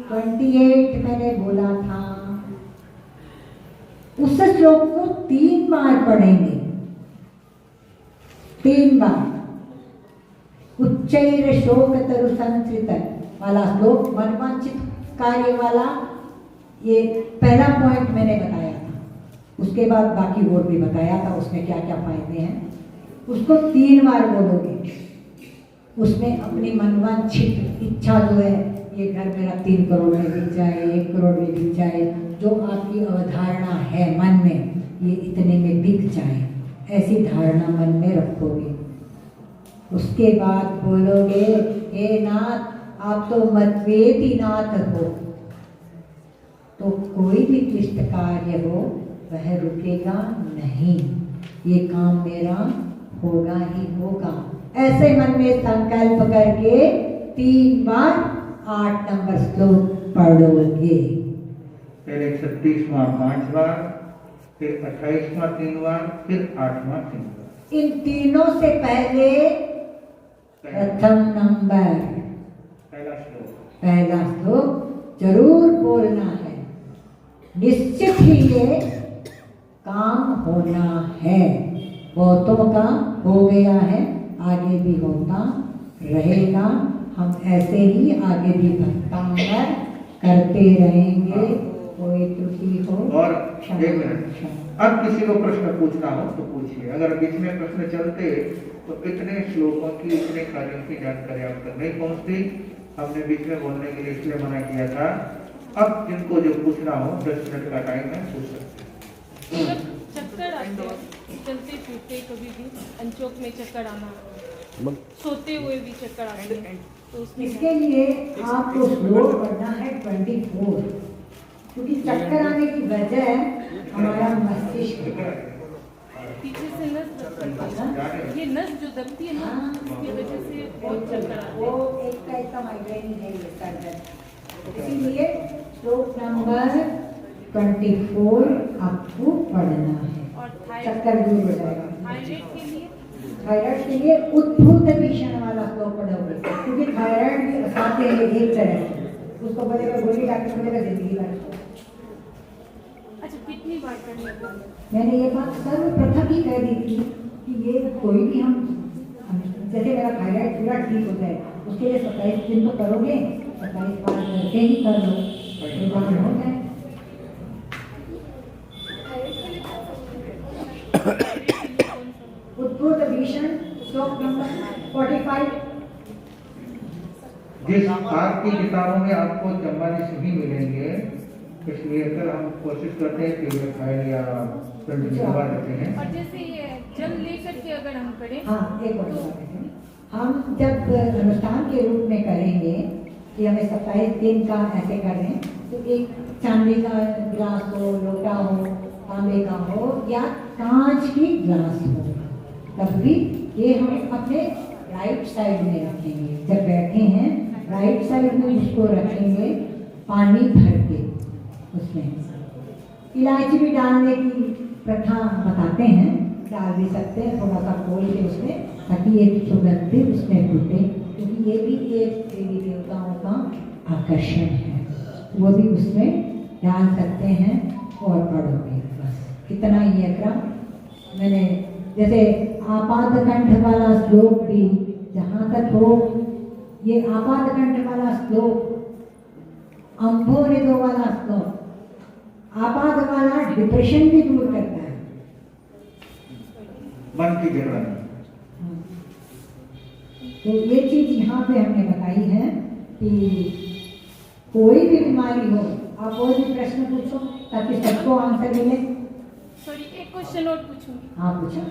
28 मैंने बोला था, उस श्लोक को 3 बार पढ़ेंगे, 3 बार। उच्चैर शोक तरु संस्कृत वाला श्लोक, मनवांछित कार्य वाला, ये पहला पॉइंट मैंने बताया था। उसके बाद बाकी और भी बताया था उसमें क्या क्या फायदे हैं। उसको 3 बार बोलोगे, उसमें अपनी मनवांछित इच्छा जो है, ये घर मेरा 3 करोड़ में बिक जाए, 1 करोड़ में बिक जाए, जो आपकी अवधारणा है मन में, ये इतने में बिक जाए, ऐसी धारणा मन में रखोगे। उसके बाद बोलोगे, हे नाथ आप तो मद्वेति नाथ हो, तो कोई भी क्लिष्ट कार्य हो वह रुकेगा नहीं, ये काम मेरा होगा ही होगा। ऐसे मन में संकल्प करके 3 बार 8 नंबर श्लोक पढ़ोगे। पहले 36वां 5 बार, फिर 28वां 3 बार, फिर 8वां 3 बार। इन तीनों से पहले प्रथम नंबर पहला श्लोक जरूर बोलना है। निश्चित ही ये काम होना है, बहुतों का हो गया है, आगे भी होता रहेगा। हम ऐसे ही आगे भी भक्तांगर करते रहेंगे। कोई त्रुटि हो और एक मिनट, अब किसी को प्रश्न पूछना हो तो पूछिए। अगर बीच में प्रश्न चलते तो इतने श्लोकों की, इतने कार्यों की जानकारी आप तक नहीं पहुंचती। हमने बीच में बोलने के लिए इसलिए मना किया था। अब जिनको जो पूछना हो 10 मिनट का टाइम है, पूछ सकते हैं। चक्कर आते हैं, चलते फिरते कभी भी अनचोक में चक्कर आना, सोते हुए भी चक्कर आते हैं, तो उसमें इसके लिए आपको श्लोक पढ़ना है 24, क्योंकि चक्कर आने की वजह हमारा मस्तिष्क पीछे से नस दबती है, ये नस जो दबती है ना, इसकी वजह से बहुत चक्कर आते वो हैं। एक टाइप का माइग्रेन है ये सर दर्द। इसीलिए श्लोक नंबर 24 आपको पढ़ना है, और चक्कर दूर हो जाएगा। थायराइड के लिए, थायराइड के लिए उद्भूत भीषण वाला श्लोक पढ़ोगे, क्योंकि थायराइड खाते हैं एक तरह से, उसको बोलेगा गोली, डॉक्टर बोलेगा जिंदगी भर। अच्छा कितनी बार करनी है? मैंने ये बात सर्वप्रथम ही कह दी थी कि ये कोई भी हम जैसे मेरा थायराइड पूरा ठीक हो जाए, उसके लिए 27 दिन तो करोगे, 27 बार करके ही कर लो, ये बात हो जाए। उद्भूत भीषण श्लोक नंबर 45। जिस आपकी किताबों में आपको 44 ही मिलेंगे, इसलिए फिर हम कोशिश करते हैं कि फाइल या करवा देते हैं। और जैसे ये जल लेकर के अगर हम करें, हाँ, एक और बात है, हम जब अनुष्ठान के रूप में करेंगे कि हमें 27 दिन का ऐसे करें, तो एक चांदी का गिलास हो, लोटा हो, तांबे का हो या कांच की गिलास हो, तब भी ये हम अपने राइट साइड में रखेंगे। जब बैठे हैं राइट साइड में उसको रखेंगे, पानी भर के उसमें इलायची भी डालने की प्रथा बताते हैं, डाल भी सकते हैं थोड़ा सा खोल के उसमें, ताकि एक सुगंध उसमें फूटे, क्योंकि ये भी एक देवी देवताओं का आकर्षण है, वो भी उसमें डाल सकते हैं और पढ़ोगे। बस इतना ही है क्रम। मैंने जैसे आपादकंठ वाला श्लोक भी जहाँ तक हो, ये आपादकंठ वाला श्लोक, अम्भोनिधो वाला श्लोक, आपाद वाला डिप्रेशन भी दूर करता है, मन की जगह। तो ये चीज यहाँ पे हमने बताई है कि कोई भी बीमारी हो, आप कोई भी प्रश्न पूछो ताकि सबको आंसर मिले। सॉरी, एक क्वेश्चन और पूछूंगी। हाँ पूछो।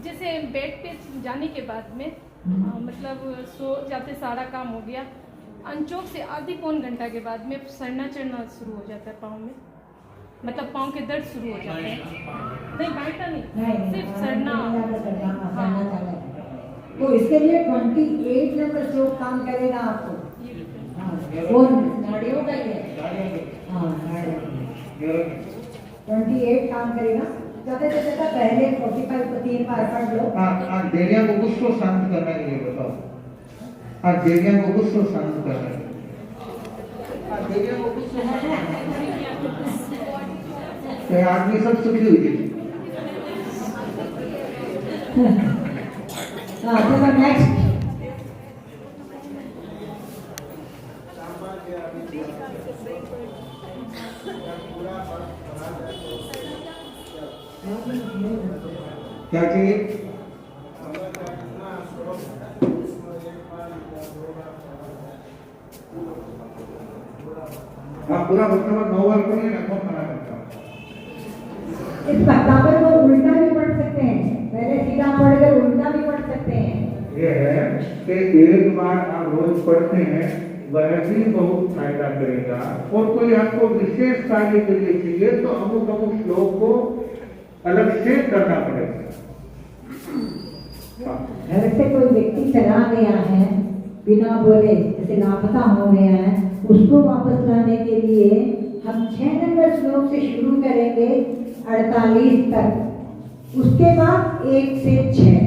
जैसे बेड पे जाने के बाद में मतलब सो जाते सारा काम हो गया, अंचोक से आधी पौन घंटा के बाद में सड़ना चढ़ना शुरू हो जाता है पाँव में, मतलब पाँव के दर्द शुरू हो जाते हैं। नहीं बांटा नहीं, सिर्फ सड़ना। हाँ। तो इसके लिए 28 नंबर श्लोक काम करेगा आपको। ये भी है। हाँ, वो नाड़ियों का ही है। हाँ, नाड़ियों। 28 काम करेगा। जाते जाते पहले 45 को 3 बार पढ़ लो। हाँ, देवियां को कुछ तो शांत करना के लिए बताओ। हाँ, देवियां को कुछ तो शांत करना है। हाँ, देवियां को कुछ तो शांत। आदमी सब सुखी हुई थी। हाँ, चलो नेक्स्ट। क्या चाहिए? हाँ, पूरा भक्तमत 9 बार पढ़िए ना, कौन मना करता है? इस भक्तावर को उल्टा भी पढ़ सकते हैं, पहले सीधा पढ़कर उल्टा भी पढ़ सकते हैं। ये है कि एक बार आप रोज पढ़ते हैं, वह भी बहुत फायदा करेगा। और कोई आपको विशेष कार्य के लिए चाहिए तो अमुक अमुक श्लोक को अलग से करना पड़ेगा। घर से कोई व्यक्ति चला गया है बिना बोले, जैसे लापता हो गया है, उसको वापस लाने के लिए हम 6 नंबर श्लोक से शुरू करेंगे 48 तक, उसके बाद 1 से 6।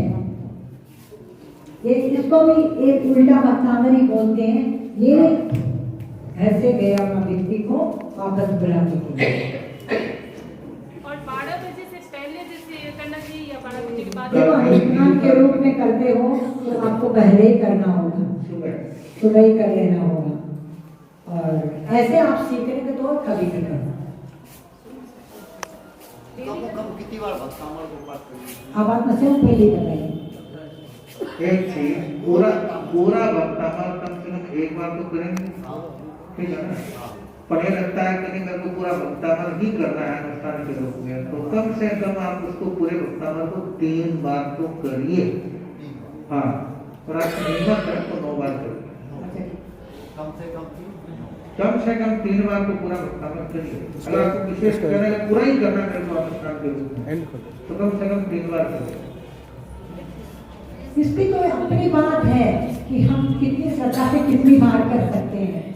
ये इसको भी एक उल्टा भक्तावरी बोलते हैं। ये घर से गया हुआ व्यक्ति को वापस बुलाने के लिए। और 12 बजे से पहले जैसे करना चाहिए या 12 बजे के बाद? देखो, अनुष्ठान के रूप में करते हो तो आपको पहले ही करना होगा, सुबह ही कर लेना होगा। और ऐसे आप सीखेंगे तो कभी भी करना। कितनी बार भक्तामर को पाठ करेंगे? अब आप नशे में पहले बताइए। एक चीज, पूरा भक्तामर कम से कम एक बार तो करेंगे, ठीक है ना? पढ़े लगता है कि नहीं मेरे को पूरा भक्तामर ही करना है अनुष्ठान के रूप में, तो कम से कम आप उसको पूरे भक्तामर को 3 बार तो करिए। हाँ, और आपकी हिम्मत है तो 9 बार करिए। कम से कम 3 बार को पूरा भक्तामर करिए। अगर आपको विशेष करना है, पूरा ही करना है तो अनुष्ठान के रूप में, तो कम से कम 3 बार करिए। इसकी तो अपनी बात है कि हम कितनी श्रद्धा से कितनी बार कर सकते हैं।